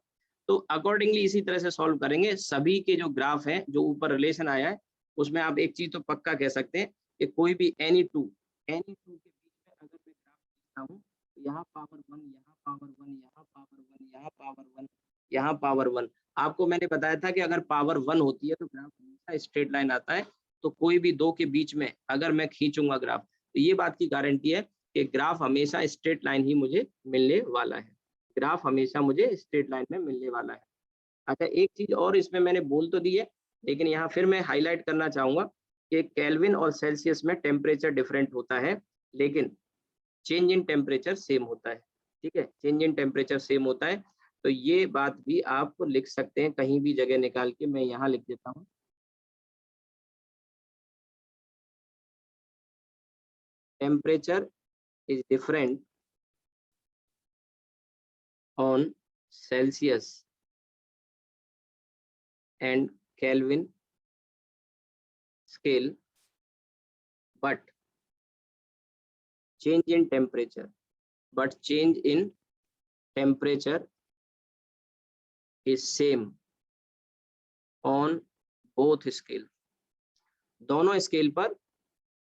तो अकॉर्डिंगली इसी तरह से सॉल्व करेंगे। सभी के जो ग्राफ हैं, जो ऊपर रिलेशन आया है, उसमें आप एक चीज तो पक्का कह सकते हैं कि कोई भी एनी टू के बीच में अगर मैं ग्राफ खींचता हूँ, तो यहाँ पावर 1, यहाँ पावर 1, यहाँ पावर 1, यहाँ पावर 1, यहाँ पावर 1। आपको मैंने बताया था कि अगर पावर 1 होती है तो ग्राफ हमेशा स्ट्रेट लाइन आता है। तो कोई भी दो के बीच में अगर मैं खींचूंगा ग्राफ, तो ये बात की गारंटी है कि ग्राफ हमेशा स्ट्रेट लाइन ही मुझे मिलने वाला है, ग्राफ हमेशा मुझे स्ट्रेट लाइन में मिलने वाला है। अच्छा, एक चीज और इसमें मैंने बोल तो दी है, लेकिन यहाँ फिर मैं हाईलाइट करना चाहूंगा कि केल्विन और सेल्सियस में टेम्परेचर डिफरेंट होता है, लेकिन चेंज इन टेम्परेचर सेम होता है। ठीक है, चेंज इन टेम्परेचर सेम होता है। तो ये बात भी आप लिख सकते हैं, कहीं भी जगह निकाल के, मैं यहाँ लिख देता हूँ। Temperature is different on Celsius and Kelvin scale, but change in temperature is same on both scale। दोनों स्केल पर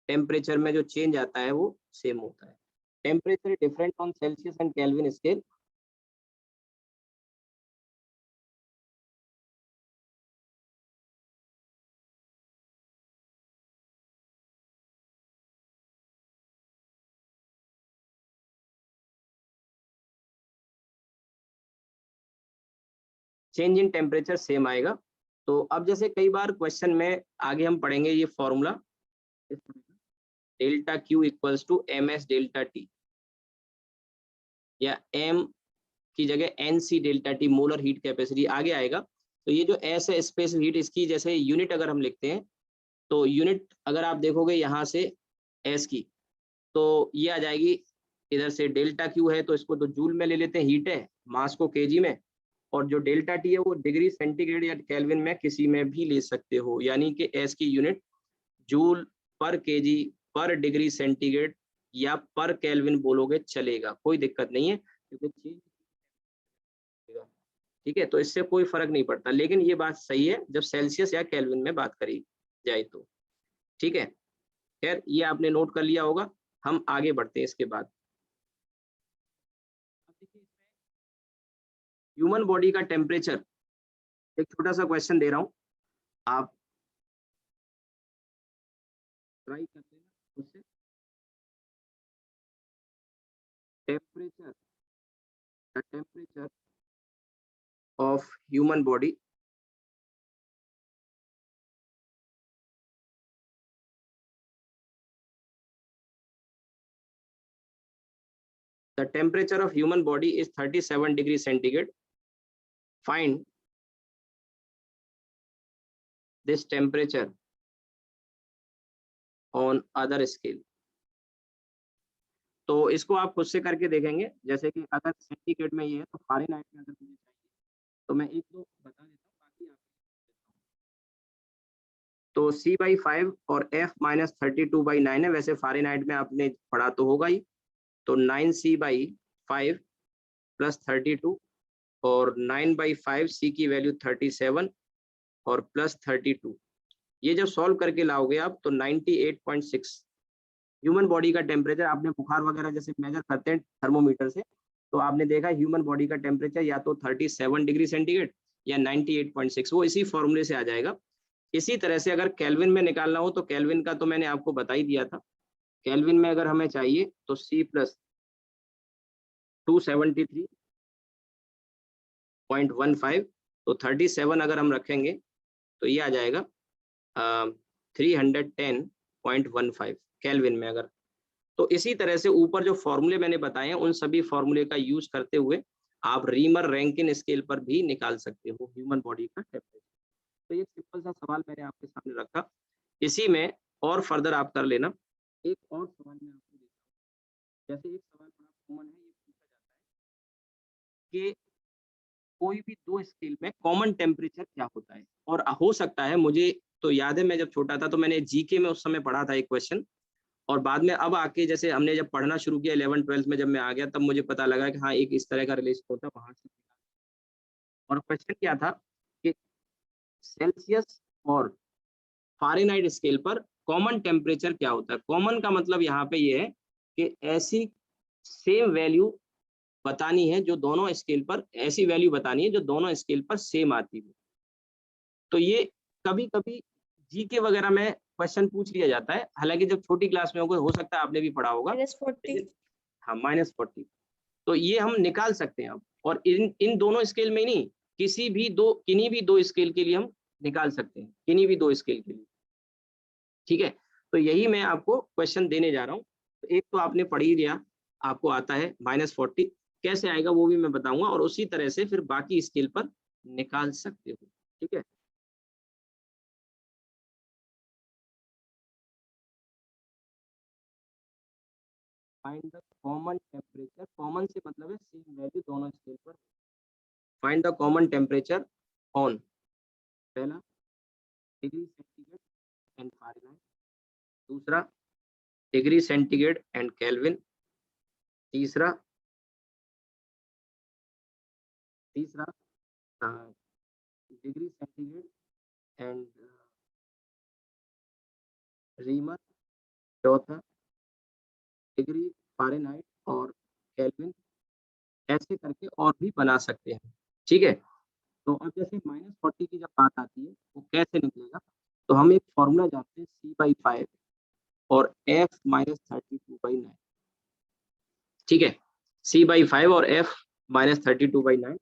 टेम्परेचर में जो चेंज आता है वो सेम होता है। Temperature different on Celsius and kelvin scale. Change in temperature same आएगा। तो अब जैसे कई बार क्वेश्चन में आगे हम पढ़ेंगे ये formula, delta Q equals to M S delta T, या एम की जगह N C delta T, molar heat capacity आगे आएगा। तो ये जो एस है स्पेस हीट, इसकी जैसे यूनिट अगर हम लिखते हैं, तो यूनिट अगर आप देखोगे यहाँ से एस की, तो ये आ जाएगी इधर से डेल्टा क्यू है, तो इसको तो जूल में ले लेते हैं, हीट है, मास को केजी में, और जो डेल्टा टी है वो डिग्री सेंटीग्रेड या केल्विन में किसी में भी ले सकते हो, यानी कि एस की यूनिट जूल पर केजी पर डिग्री सेंटीग्रेड या पर केल्विन बोलोगे चलेगा, कोई दिक्कत नहीं है, क्योंकि ठीक है, तो इससे कोई फर्क नहीं पड़ता। लेकिन ये बात सही है जब सेल्सियस या केल्विन में बात करी जाए तो। ठीक है, खैर ये आपने नोट कर लिया होगा। हम आगे बढ़ते हैं इसके बाद। ह्यूमन बॉडी का टेम्परेचर, एक छोटा सा क्वेश्चन दे रहा हूं, आप ट्राई करते हैं उससे। Temperature, the temperature of human body the temperature of human body is 37 degree centigrade. Find this temperature on other scale। तो इसको आप खुद से करके देखेंगे, जैसे कि अगर सेंटीग्रेड में ये है तो फ़ारेनहाइट में अगर मुझे चाहिए तो मैं एक दो बता देता हूँ, बाकी आप तो C/5 और F-32/9 है। वैसे फ़ारेनहाइट में आपने पढ़ा तो होगा ही, तो 9C/5 प्लस 32 और 9/5 C की वैल्यू 37 और प्लस 32, ये जब सॉल्व करके लाओगे आप तो 98.6 ह्यूमन बॉडी का टेम्परेचर। आपने बुखार वगैरह जैसे मेजर करते हैं थर्मोमीटर से, तो आपने देखा ह्यूमन बॉडी का टेम्परेचर या तो 37 डिग्री सेंटीग्रेड या 98.6, वो इसी फॉर्मूले से आ जाएगा। इसी तरह से अगर केल्विन में निकालना हो तो केल्विन का तो मैंने आपको बता ही दिया था। केल्विन में अगर हमें चाहिए तो C+ 273.15, तो 37 अगर हम रखेंगे तो ये आ जाएगा 310.15 केल्विन में। अगर तो इसी तरह से ऊपर जो फॉर्मूले मैंने बताए हैं उन सभी फॉर्मूले का यूज करते हुए आप रीमर रैंकिन स्केल पर भी निकाल सकते हो ह्यूमन बॉडी का टेम्परेचर। तो ये सिंपल सा सवाल मैंने आपके सामने रखा, इसी में और फर्दर आप कर लेना। एक और सवाल मैं आपको देता हूँ, जैसे एक सवाल बड़ा कॉमन है, ये पूछा जाता है कि कोई भी दो स्केल में कॉमन टेम्परेचर क्या होता है। और हो सकता है, मुझे तो याद है मैं जब छोटा था तो मैंने जीके में उस समय पढ़ा था एक क्वेश्चन, और बाद में अब आके जैसे हमने जब पढ़ना शुरू किया 11th-12th में जब मैं आ गया तब मुझे पता लगा कि हाँ एक इस तरह का रिलेशन होता है वहां से। और क्वेश्चन क्या था कि सेल्सियस और फ़ारेनहाइट स्केल पर कॉमन टेम्परेचर क्या होता है। कॉमन का मतलब यहाँ पे ये है कि ऐसी सेम वैल्यू बतानी है जो दोनों स्केल पर, ऐसी वैल्यू बतानी है जो दोनों स्केल पर सेम आती है। तो ये कभी कभी जीके वगैरह में क्वेश्चन पूछ लिया जाता है, हालांकि जब छोटी क्लास में हो सकता है आपने भी पढ़ा होगा। -40। हाँ -40, तो ये हम निकाल सकते हैं अब, और इन दोनों स्केल में ही नहीं, किन्हीं भी दो स्केल के लिए हम निकाल सकते हैं, किन्हीं भी दो स्केल के लिए। ठीक है, तो यही मैं आपको क्वेश्चन देने जा रहा हूँ। तो एक तो आपने पढ़ ही लिया, आपको आता है -40, कैसे आएगा वो भी मैं बताऊंगा, और उसी तरह से फिर बाकी स्केल पर निकाल सकते हो। ठीक है, find the common temperature, common से मतलब है सेम वैल्यू दोनों स्केल पर। Find the common temperature on, पहला डिग्री सेंटीग्रेड एंड फ़ारेनहाइट, दूसरा डिग्री सेंटीग्रेड एंड केल्विन, तीसरा डिग्री सेंटीग्रेड एंड रीमर, चौथा डिग्री फ़ारेनहाइट और केल्विन, ऐसे करके और भी बना सकते हैं। ठीक है, तो अब जैसे -40 की जब बात आती है वो कैसे निकलेगा, तो हम एक फॉर्मूला जानते हैं C/5 और F -32/9। ठीक है, C/5 और F -32/9।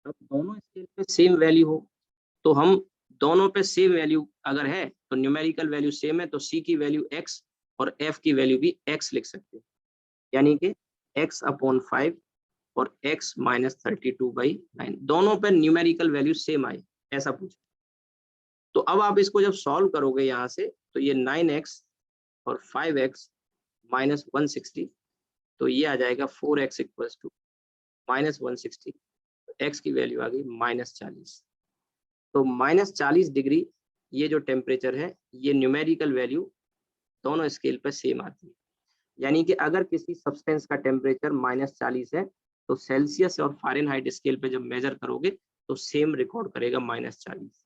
अब दोनों स्केल पे सेम वैल्यू हो, तो हम दोनों पे सेम वैल्यू अगर है तो न्यूमेरिकल वैल्यू सेम है, तो C की वैल्यू x और F की वैल्यू भी x लिख सकते हैं, यानी कि x/5 और x -32/9, दोनों पे न्यूमेरिकल वैल्यू सेम आए, ऐसा पूछा। तो अब आप इसको जब सॉल्व करोगे यहाँ से, तो ये 9x और 5x -160, तो ये आ जाएगा 4x = -160, x की वैल्यू आ गई -40। तो -40 डिग्री ये जो टेम्परेचर है, ये न्यूमेरिकल वैल्यू दोनों स्केल पर सेम आती है। यानी कि अगर किसी सब्सटेंस का टेम्परेचर -40 है तो सेल्सियस और फ़ारेनहाइट स्केल पे जब मेजर करोगे तो सेम रिकॉर्ड करेगा -40।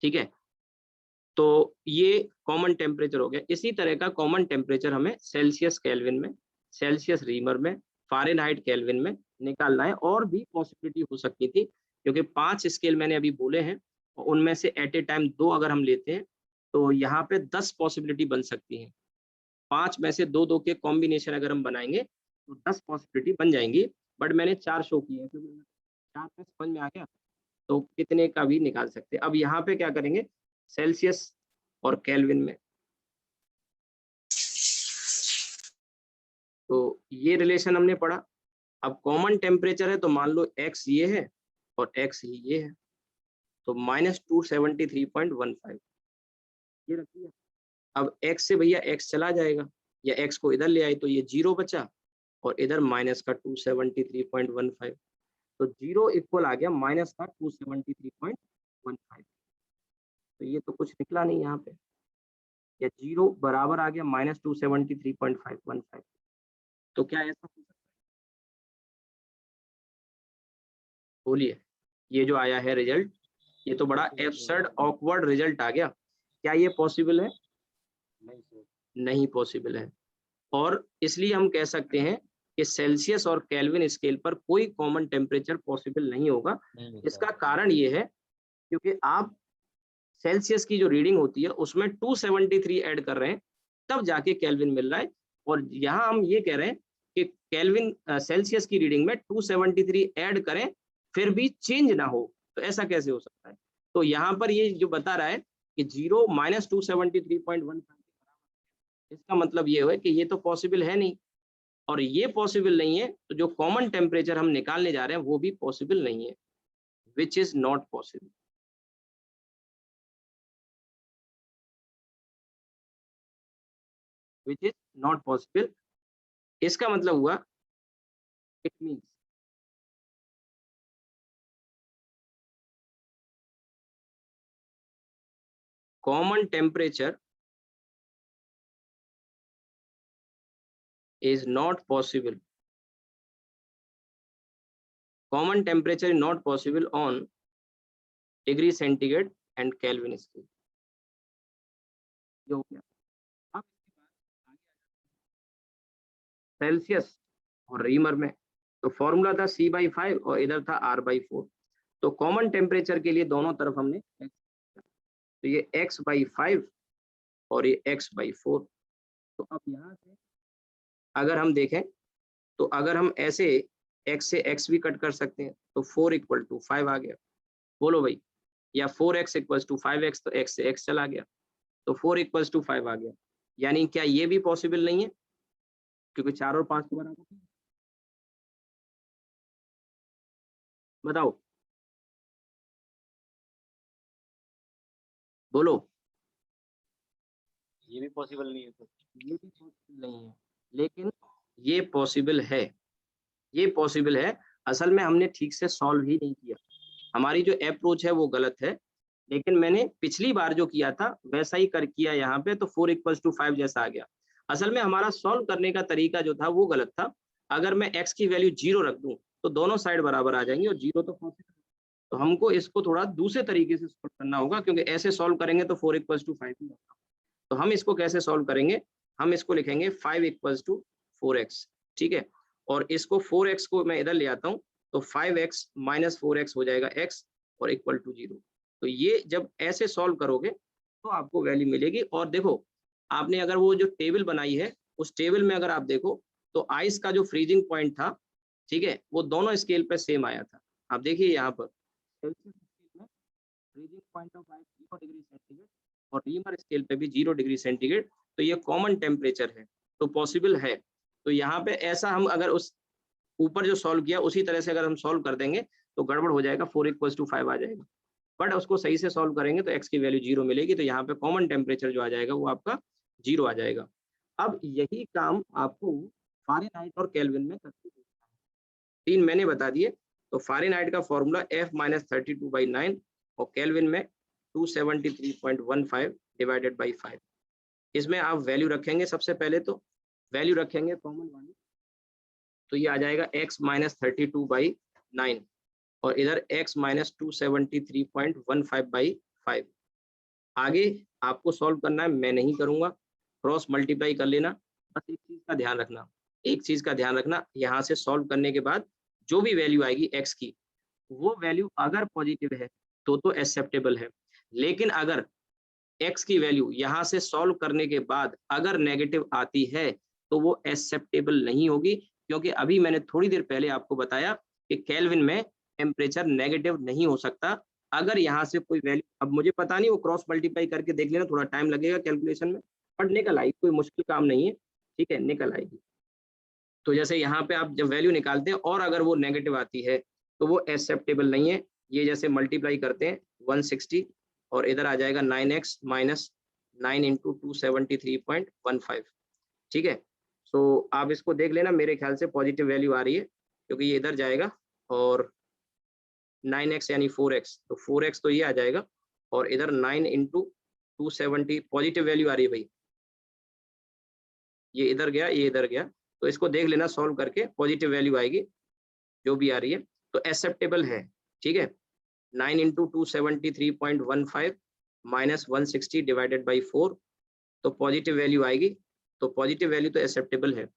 ठीक है, तो ये कॉमन टेम्परेचर हो गया। इसी तरह का कॉमन टेम्परेचर हमें सेल्सियस केल्विन में, सेल्सियस रीमर में, फ़ारेनहाइट केल्विन में निकालना है। और भी पॉसिबिलिटी हो सकती थी, क्योंकि 5 स्केल मैंने अभी बोले हैं, और उनमें से एट ए टाइम 2 अगर हम लेते हैं तो यहाँ पे 10 पॉसिबिलिटी बन सकती हैं। 5 में से 2-2 के कॉम्बिनेशन अगर हम बनाएंगे तो 10 पॉसिबिलिटी बन जाएंगी, बट मैंने 4 शो किए हैं, क्योंकि 4 में समझ में आ गया तो कितने का भी निकाल सकते हैं। अब यहाँ पे क्या करेंगे, सेल्सियस और केल्विन में, तो ये रिलेशन हमने पढ़ा। अब कॉमन टेम्परेचर है तो मान लो x ये है और x ही ये है, तो -273.15 ये रख दिया। अब x से भैया x चला जाएगा, या x को इधर ले आए तो ये 0 बचा, और इधर माइनस का 273.15, तो 0 इक्वल आ गया माइनस का 273.15। तो ये तो कुछ निकला नहीं यहाँ पे, या 0 बराबर आ गया -273.515। तो क्या ऐसा हो सकता है? बोलिए, ये जो आया है रिजल्ट, ये तो बड़ा एब्सर्ड ऑकवर्ड रिजल्ट आ गया। क्या ये पॉसिबल है? नहीं पॉसिबल है। और इसलिए हम कह सकते हैं कि सेल्सियस और केल्विन स्केल पर कोई कॉमन टेम्परेचर पॉसिबल नहीं होगा। इसका कारण ये है क्योंकि आप सेल्सियस की जो रीडिंग होती है उसमें 273 ऐड कर रहे हैं, तब जाके केल्विन मिल रहा है। और यहाँ हम ये कह रहे हैं कि केल्विन सेल्सियस की रीडिंग में 273 ऐड करें फिर भी चेंज ना हो, तो ऐसा कैसे हो सकता है? तो यहाँ पर ये जो बता रहा है कि 0 माइनस 273.15, इसका मतलब ये है कि ये तो पॉसिबल है नहीं, और ये पॉसिबल नहीं है तो जो कॉमन टेम्परेचर हम निकालने जा रहे हैं वो भी पॉसिबल नहीं है, which is not possible. Which is not possible, इसका मतलब हुआ it means common temperature is not possible. Common temperature is not possible on degree centigrade and Kelvin scale. ये हो गया। अब सेल्सियस और रीमर में तो फॉर्मूला था C/5 और इधर था R/4। तो कॉमन टेम्परेचर के लिए दोनों तरफ हमने x, तो ये x/5 और ये x/4। तो अब यहाँ से अगर हम देखें तो अगर हम ऐसे x से x भी कट कर सकते हैं तो 4 = 5 आ गया, बोलो भाई, या 4x = 5x, तो x से x चला गया तो 4 = 5 आ गया। यानी क्या ये भी पॉसिबल नहीं है, क्योंकि 4 और 5 के बराबर है। बताओ, बोलो। ये भी पॉसिबल नहीं है तो। ये भी पॉसिबल नहीं है, लेकिन ये पॉसिबल है, ये पॉसिबल है। असल में हमने ठीक से सॉल्व ही नहीं किया, हमारी जो अप्रोच है वो गलत है। लेकिन मैंने पिछली बार जो किया था वैसा ही कर किया यहाँ पे, तो 4 = 5 जैसा आ गया। असल में हमारा सॉल्व करने का तरीका जो था वो गलत था। अगर मैं x की वैल्यू 0 रख दूं तो दोनों साइड बराबर आ जाएंगी, और 0 तो पॉसिबल है। तो हमको इसको थोड़ा दूसरे तरीके से सॉल्व करना होगा, क्योंकि ऐसे सॉल्व करेंगे तो 4 = 5 ही होगा। तो हम इसको कैसे सॉल्व करेंगे, हम इसको लिखेंगे 5 = 4x, ठीक है। और इसको 4x को मैं इधर ले आता हूँ, तो 5x - 4x हो जाएगा x और = 0। तो ये जब ऐसे सॉल्व करोगे तो आपको वैल्यू मिलेगी। और देखो, आपने अगर वो जो टेबल बनाई है उस टेबल में अगर आप देखो तो आइस का जो फ्रीजिंग पॉइंट था, ठीक है, वो दोनों स्केल पे सेम आया था। आप देखिए यहाँ पर सेल्सियस स्केल में freezing point of ice 0 degree centigrade और रीमर स्केल पे भी 0 डिग्री सेंटीग्रेड। तो ये कॉमन टेम्परेचर है, तो पॉसिबल है। तो यहाँ पे ऐसा हम अगर उस ऊपर जो सॉल्व किया उसी तरह से अगर हम सॉल्व कर देंगे तो गड़बड़ हो जाएगा, 4 = 5 आ जाएगा। बट उसको सही से सॉल्व करेंगे तो x की वैल्यू 0 मिलेगी, तो यहाँ पे कॉमन टेम्परेचर जो आ जाएगा वो आपका 0 आ जाएगा। अब यही काम आपको फ़ारेनहाइट और केल्विन में करके देखना है। 3 मैंने बता दिए। तो फ़ारेनहाइट का फॉर्मूला F - 32/9 और केल्विन में 273.15 / 5। इसमें आप वैल्यू रखेंगे, सबसे पहले तो वैल्यू रखेंगे कॉमन वाली, तो ये आ जाएगा x - 32/9 और इधर x - 273.15/5। आगे आपको सॉल्व करना है, मैं नहीं करूंगा, क्रॉस मल्टीप्लाई कर लेना। बस एक चीज का ध्यान रखना, एक चीज का ध्यान रखना, यहाँ से सॉल्व करने के बाद जो भी वैल्यू आएगी x की, वो वैल्यू अगर पॉजिटिव है तो एक्सेप्टेबल है। लेकिन अगर x की वैल्यू यहाँ से सॉल्व करने के बाद अगर नेगेटिव आती है तो वो एक्सेप्टेबल नहीं होगी, क्योंकि अभी मैंने थोड़ी देर पहले आपको बताया कि केल्विन में टेम्परेचर नेगेटिव नहीं हो सकता। अगर यहाँ से कोई वैल्यू, अब मुझे पता नहीं, वो क्रॉस मल्टीप्लाई करके देख लेना, थोड़ा टाइम लगेगा कैलकुलेशन में, बट निकल आएगी, कोई मुश्किल काम नहीं है, ठीक है, निकल आएगी। तो जैसे यहाँ पे आप जब वैल्यू निकालते हैं और अगर वो नेगेटिव आती है तो वो एक्सेप्टेबल नहीं है। ये जैसे मल्टीप्लाई करते हैं 160 और इधर आ जाएगा 9x - 9 × 273.15, ठीक है। सो आप इसको देख लेना, मेरे ख्याल से पॉजिटिव वैल्यू आ रही है, क्योंकि ये इधर जाएगा और 9x यानी 4x, तो 4x तो ये आ जाएगा, और इधर 9 × 270 पॉजिटिव वैल्यू आ रही है भाई, ये इधर गया, ये इधर गया, तो इसको देख लेना, सॉल्व करके पॉजिटिव वैल्यू आएगी जो भी आ रही है, तो एक्सेप्टेबल है, ठीक है। 9 × 273.15 - 160 / 4, तो पॉजिटिव वैल्यू आएगी, तो पॉजिटिव वैल्यू तो एक्सेप्टेबल है।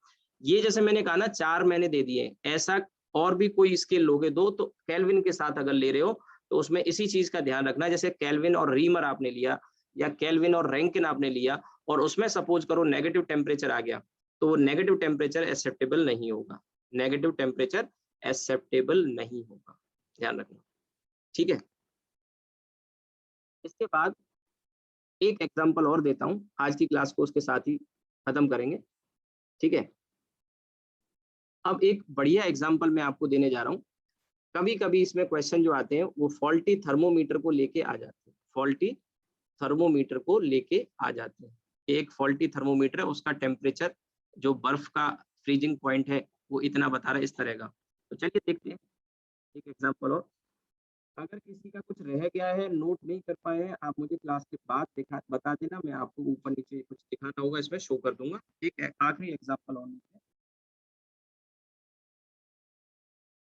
ये जैसे मैंने कहा ना 4 मैंने दे दिए, ऐसा और भी कोई स्केल लोगे दो, तो केल्विन के साथ अगर ले रहे हो तो उसमें इसी चीज का ध्यान रखना, जैसे केल्विन और रीमर आपने लिया या केल्विन और रैंकिन आपने लिया और उसमें सपोज करो नेगेटिव टेम्परेचर आ गया, तो नेगेटिव टेम्परेचर एक्सेप्टेबल नहीं होगा, नेगेटिव टेम्परेचर एक्सेप्टेबल नहीं होगा, ध्यान रखना, ठीक है। इसके बाद एक एग्जांपल और देता हूं, आज की क्लास को उसके साथ ही खत्म करेंगे, ठीक है। अब एक बढ़िया एग्जांपल मैं आपको देने जा रहा हूं। कभी कभी इसमें क्वेश्चन जो आते हैं वो फॉल्टी थर्मोमीटर को लेके आ जाते हैं, फॉल्टी थर्मोमीटर को लेके आ जाते हैं। एक फॉल्टी थर्मोमीटर है, उसका टेम्परेचर जो बर्फ का फ्रीजिंग पॉइंट है वो इतना बता रहा है, इस तरह का। तो चलिए देखते हैं एक एग्जांपल और। अगर किसी का कुछ रह गया है, नोट नहीं कर पाए हैं, आप मुझे क्लास के बाद बता देना, मैं आपको ऊपर नीचे कुछ दिखाना होगा इसमें शो कर दूंगा। एक आखिरी एग्जांपल और लेते हैं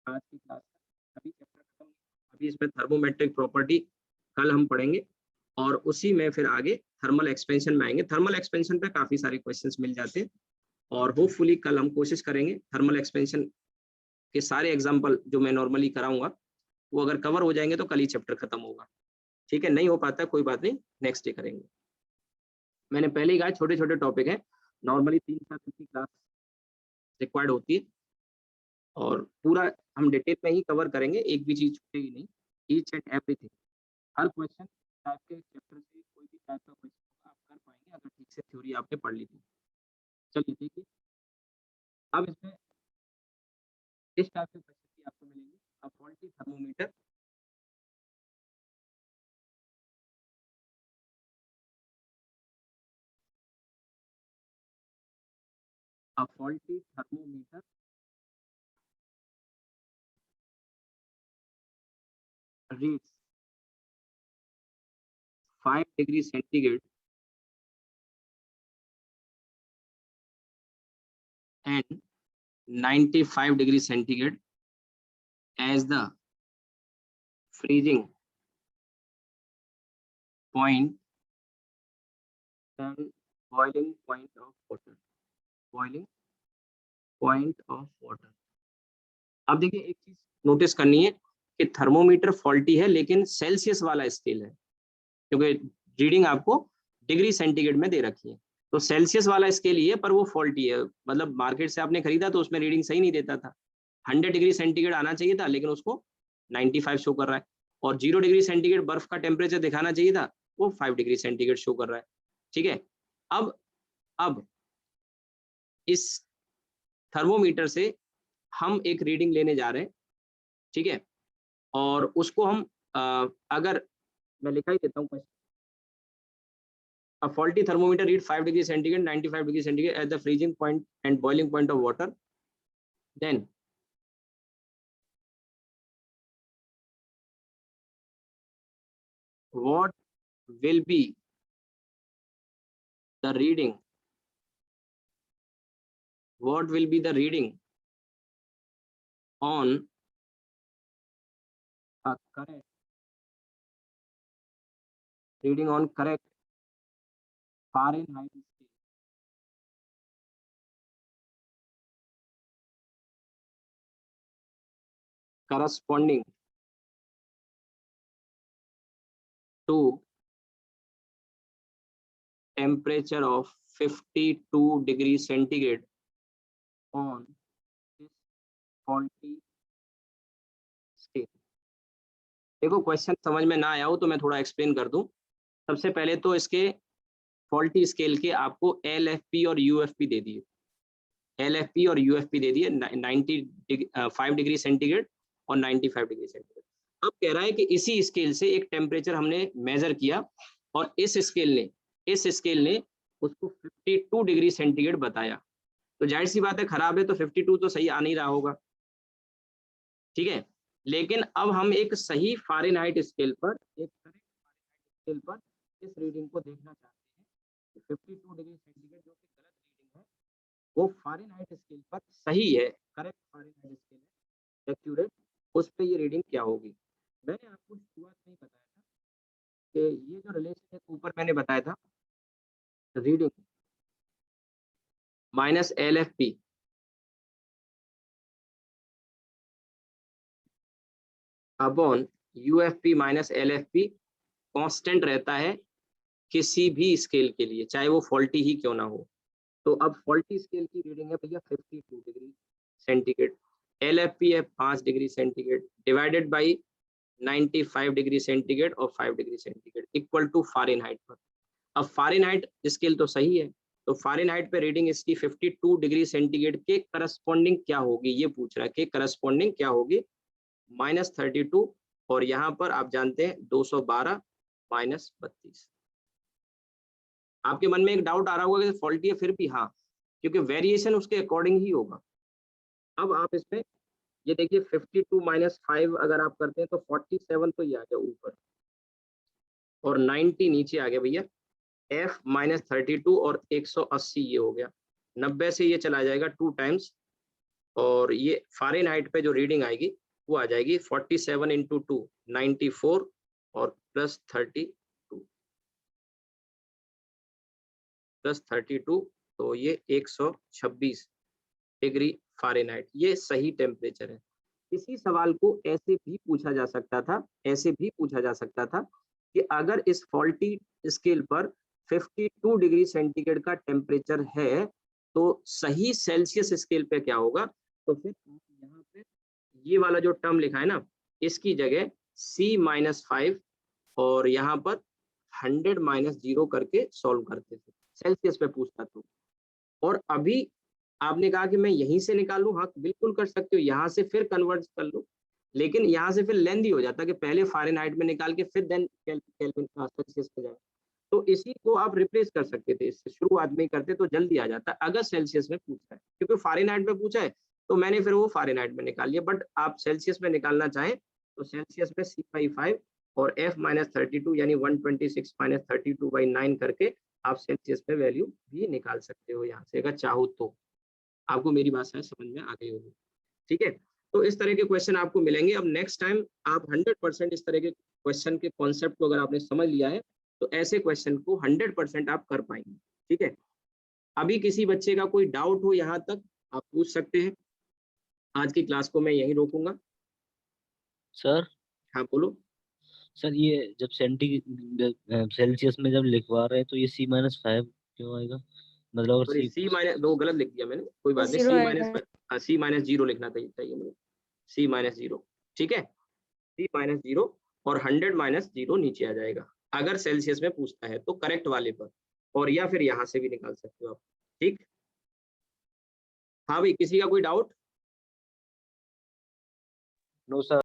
आज की क्लास का। अभी चैप्टर खत्म, अभी इसमें थर्मोमेट्रिक प्रॉपर्टी कल हम पढ़ेंगे, और उसी में फिर आगे थर्मल एक्सपेंशन में आएंगे। थर्मल एक्सपेंशन पे काफी सारे क्वेश्चंस मिल जाते हैं, और होपफुली कल हम कोशिश करेंगे थर्मल एक्सपेंशन के सारे एग्जांपल जो मैं नॉर्मली कराऊंगा वो अगर कवर हो जाएंगे तो कल ही चैप्टर खत्म होगा, ठीक है। नहीं हो पाता कोई बात नहीं, नेक्स्ट डे करेंगे। मैंने पहले ही कहा छोटे छोटे टॉपिक हैं, नॉर्मली 3-4 दिन की क्लास रिक्वायर्ड होती है, और पूरा हम डिटेल में ही कवर करेंगे, एक भी चीज छूटेगी नहीं, each and everything. Her question type के चैप्टर से कोई भी टाइप का क्वेश्चन आप कर पाएंगे अगर ठीक से थ्योरी आपने पढ़ ली थी। चलिए देखिए, अब इसमें इस टाइप के क्वेश्चन भी आपको मिलेंगे। अब faulty thermometer, a faulty thermometer reads 5 degrees centigrade and 95 degrees centigrade as the freezing point and boiling point of water, boiling point of water। अब देखिए एक चीज नोटिस करनी है कि थर्मोमीटर फॉल्टी है लेकिन सेल्सियस वाला स्केल है, क्योंकि रीडिंग आपको डिग्री सेंटीग्रेड में दे रखी है, तो सेल्सियस वाला स्केल ही है पर वो फॉल्टी है। मतलब मार्केट से आपने खरीदा तो उसमें रीडिंग सही नहीं देता था, 100 डिग्री सेंटीग्रेड आना चाहिए था लेकिन उसको 95 शो कर रहा है, और 0 डिग्री सेंटीग्रेड बर्फ का टेम्परेचर दिखाना चाहिए था, वो 5 डिग्री सेंटीग्रेड शो कर रहा है, ठीक है। अब इस थर्मोमीटर से हम एक रीडिंग लेने जा रहे हैं, ठीक है, और उसको हम अगर मैं लिखा ही देता हूँ question. A faulty thermometer read 5 degrees centigrade, 95 degrees centigrade at the freezing point and boiling point of water. Then what will be the reading? What will be the reading on a correct reading on correct Fahrenheit scale corresponding to temperature of 52 degrees centigrade on this faulty scale। देखो question समझ में ना आया हो तो मैं थोड़ा explain कर दूं। सबसे पहले तो इसके फॉल्टी स्केल के आपको LFP और UFP दे दिए, LFP और UFP दे दिए, 95 डिग्री सेंटीग्रेड और 95 डिग्री सेंटीग्रेड। अब कह रहा है कि इसी स्केल से एक टेम्परेचर हमने मेजर किया और इस स्केल ने उसको 52 डिग्री सेंटीग्रेड बताया, तो जाहिर सी बात है खराब है तो 52 तो सही आ नहीं रहा होगा, ठीक है। लेकिन अब हम एक सही फ़ारेनहाइट स्केल पर, एक करेक्ट फ़ारेनहाइट स्केल पर इस रीडिंग को देखना चाहते हैं कि 52 डिग्री सेंटीग्रेड जो कि गलत रीडिंग है वो फ़ारेनहाइट स्केल पर सही है, करेक्ट फ़ारेनहाइट स्केल है, एक्यूरेट, उस पे ये रीडिंग क्या होगी। मैंने आपको शुरुआत में ही बताया था कि ये जो रिलेशन है ऊपर मैंने बताया था, reading minus LFP upon UFP minus LFP constant रहता है किसी भी स्केल के लिए, चाहे वो फॉल्टी ही क्यों ना हो। तो अब फॉल्टी स्केल की रीडिंग है भैया 52 डिग्री सेंटीग्रेड, LFP है 5 degree centigrade divided by 95 degree centigrade और 5 degree centigrade equal to Fahrenheit पर। अब फ़ारेनहाइट स्केल तो सही है, तो फ़ारेनहाइट पे रीडिंग इसकी 52 डिग्री सेंटीग्रेड के करस्पॉन्डिंग क्या होगी, ये पूछ रहा है कि करस्पॉन्डिंग क्या होगी -32, और यहाँ पर आप जानते हैं 212 -32। आपके मन में एक डाउट आ रहा होगा कि फॉल्टी है, फिर भी हाँ, क्योंकि वेरिएशन उसके अकॉर्डिंग ही होगा। अब आप इसमें ये देखिए 52 -5 अगर आप करते हैं तो 47 तो ये आ गया ऊपर और 90 नीचे आ गया भैया, F -32 और 180 ये हो गया, 90 से ये चला जाएगा 2 टाइम्स और ये फ़ारेनहाइट पे जो रीडिंग आएगी वो आ जाएगी 47 × 2 94 और प्लस 32 तो ये 126 डिग्री फ़ारेनहाइट, ये सही टेम्परेचर है। इसी सवाल को ऐसे भी पूछा जा सकता था, ऐसे भी पूछा जा सकता था कि अगर इस फॉल्टी स्केल पर 52 डिग्री सेंटीग्रेड का टेम्परेचर है तो सही सेल्सियस स्केल पे क्या होगा, तो फिर आप यहाँ पे ये वाला जो टर्म लिखा है ना, इसकी जगह C-5 और यहाँ पर 100 - 0 करके सॉल्व करते थे, सेल्सियस पे पूछता तो। और अभी आपने कहा कि मैं यहीं से निकालूं, हाँ बिल्कुल कर सकते हो, यहाँ से फिर कन्वर्ट कर लो, लेकिन यहाँ से फिर लेंदी हो जाता कि पहले फ़ारेनहाइट में निकाल के फिर देन केल्विन सेल्सियस पे जाए। तो इसी को आप रिप्लेस कर सकते थे, इससे शुरुआत में ही करते तो जल्दी आ जाता अगर सेल्सियस में पूछा है, क्योंकि फ़ारेनहाइट में पूछा है तो मैंने फिर वो फ़ारेनहाइट में निकाल लिया, बट आप सेल्सियस में निकालना चाहें तो सेल्सियस में C/5 और F -32 यानी 126 -32/9 करके आप सेल्सियस में वैल्यू भी निकाल सकते हो यहाँ से, अगर चाहो तो। आपको मेरी बात शायद समझ में आ गई होगी, ठीक है। तो इस तरह के क्वेश्चन आपको मिलेंगे। अब नेक्स्ट टाइम आप 100% इस तरह के क्वेश्चन के कॉन्सेप्ट को अगर आपने समझ लिया है तो ऐसे क्वेश्चन को 100% आप कर पाएंगे, ठीक है। अभी किसी बच्चे का कोई डाउट हो यहाँ तक आप पूछ सकते हैं। आज की क्लास को मैं यहीं रोकूंगा। सर हाँ बोलो। सर ये जब सेल्सियस में जब लिखवा रहे हैं तो ये C-5 क्यों आएगा, मतलब अगर सॉरी C- गलत लिख दिया मैंने, कोई बात नहीं, 0 आएगा। C-0 लिखना चाहिए मुझे, C-0, ठीक है। C-0 और 100 - 0 नीचे आ जाएगा अगर सेल्सियस में पूछता है तो करेक्ट वाले पर, और या फिर यहाँ से भी निकाल सकते हो आप, ठीक। हाँ भाई, किसी का कोई डाउट? No sir.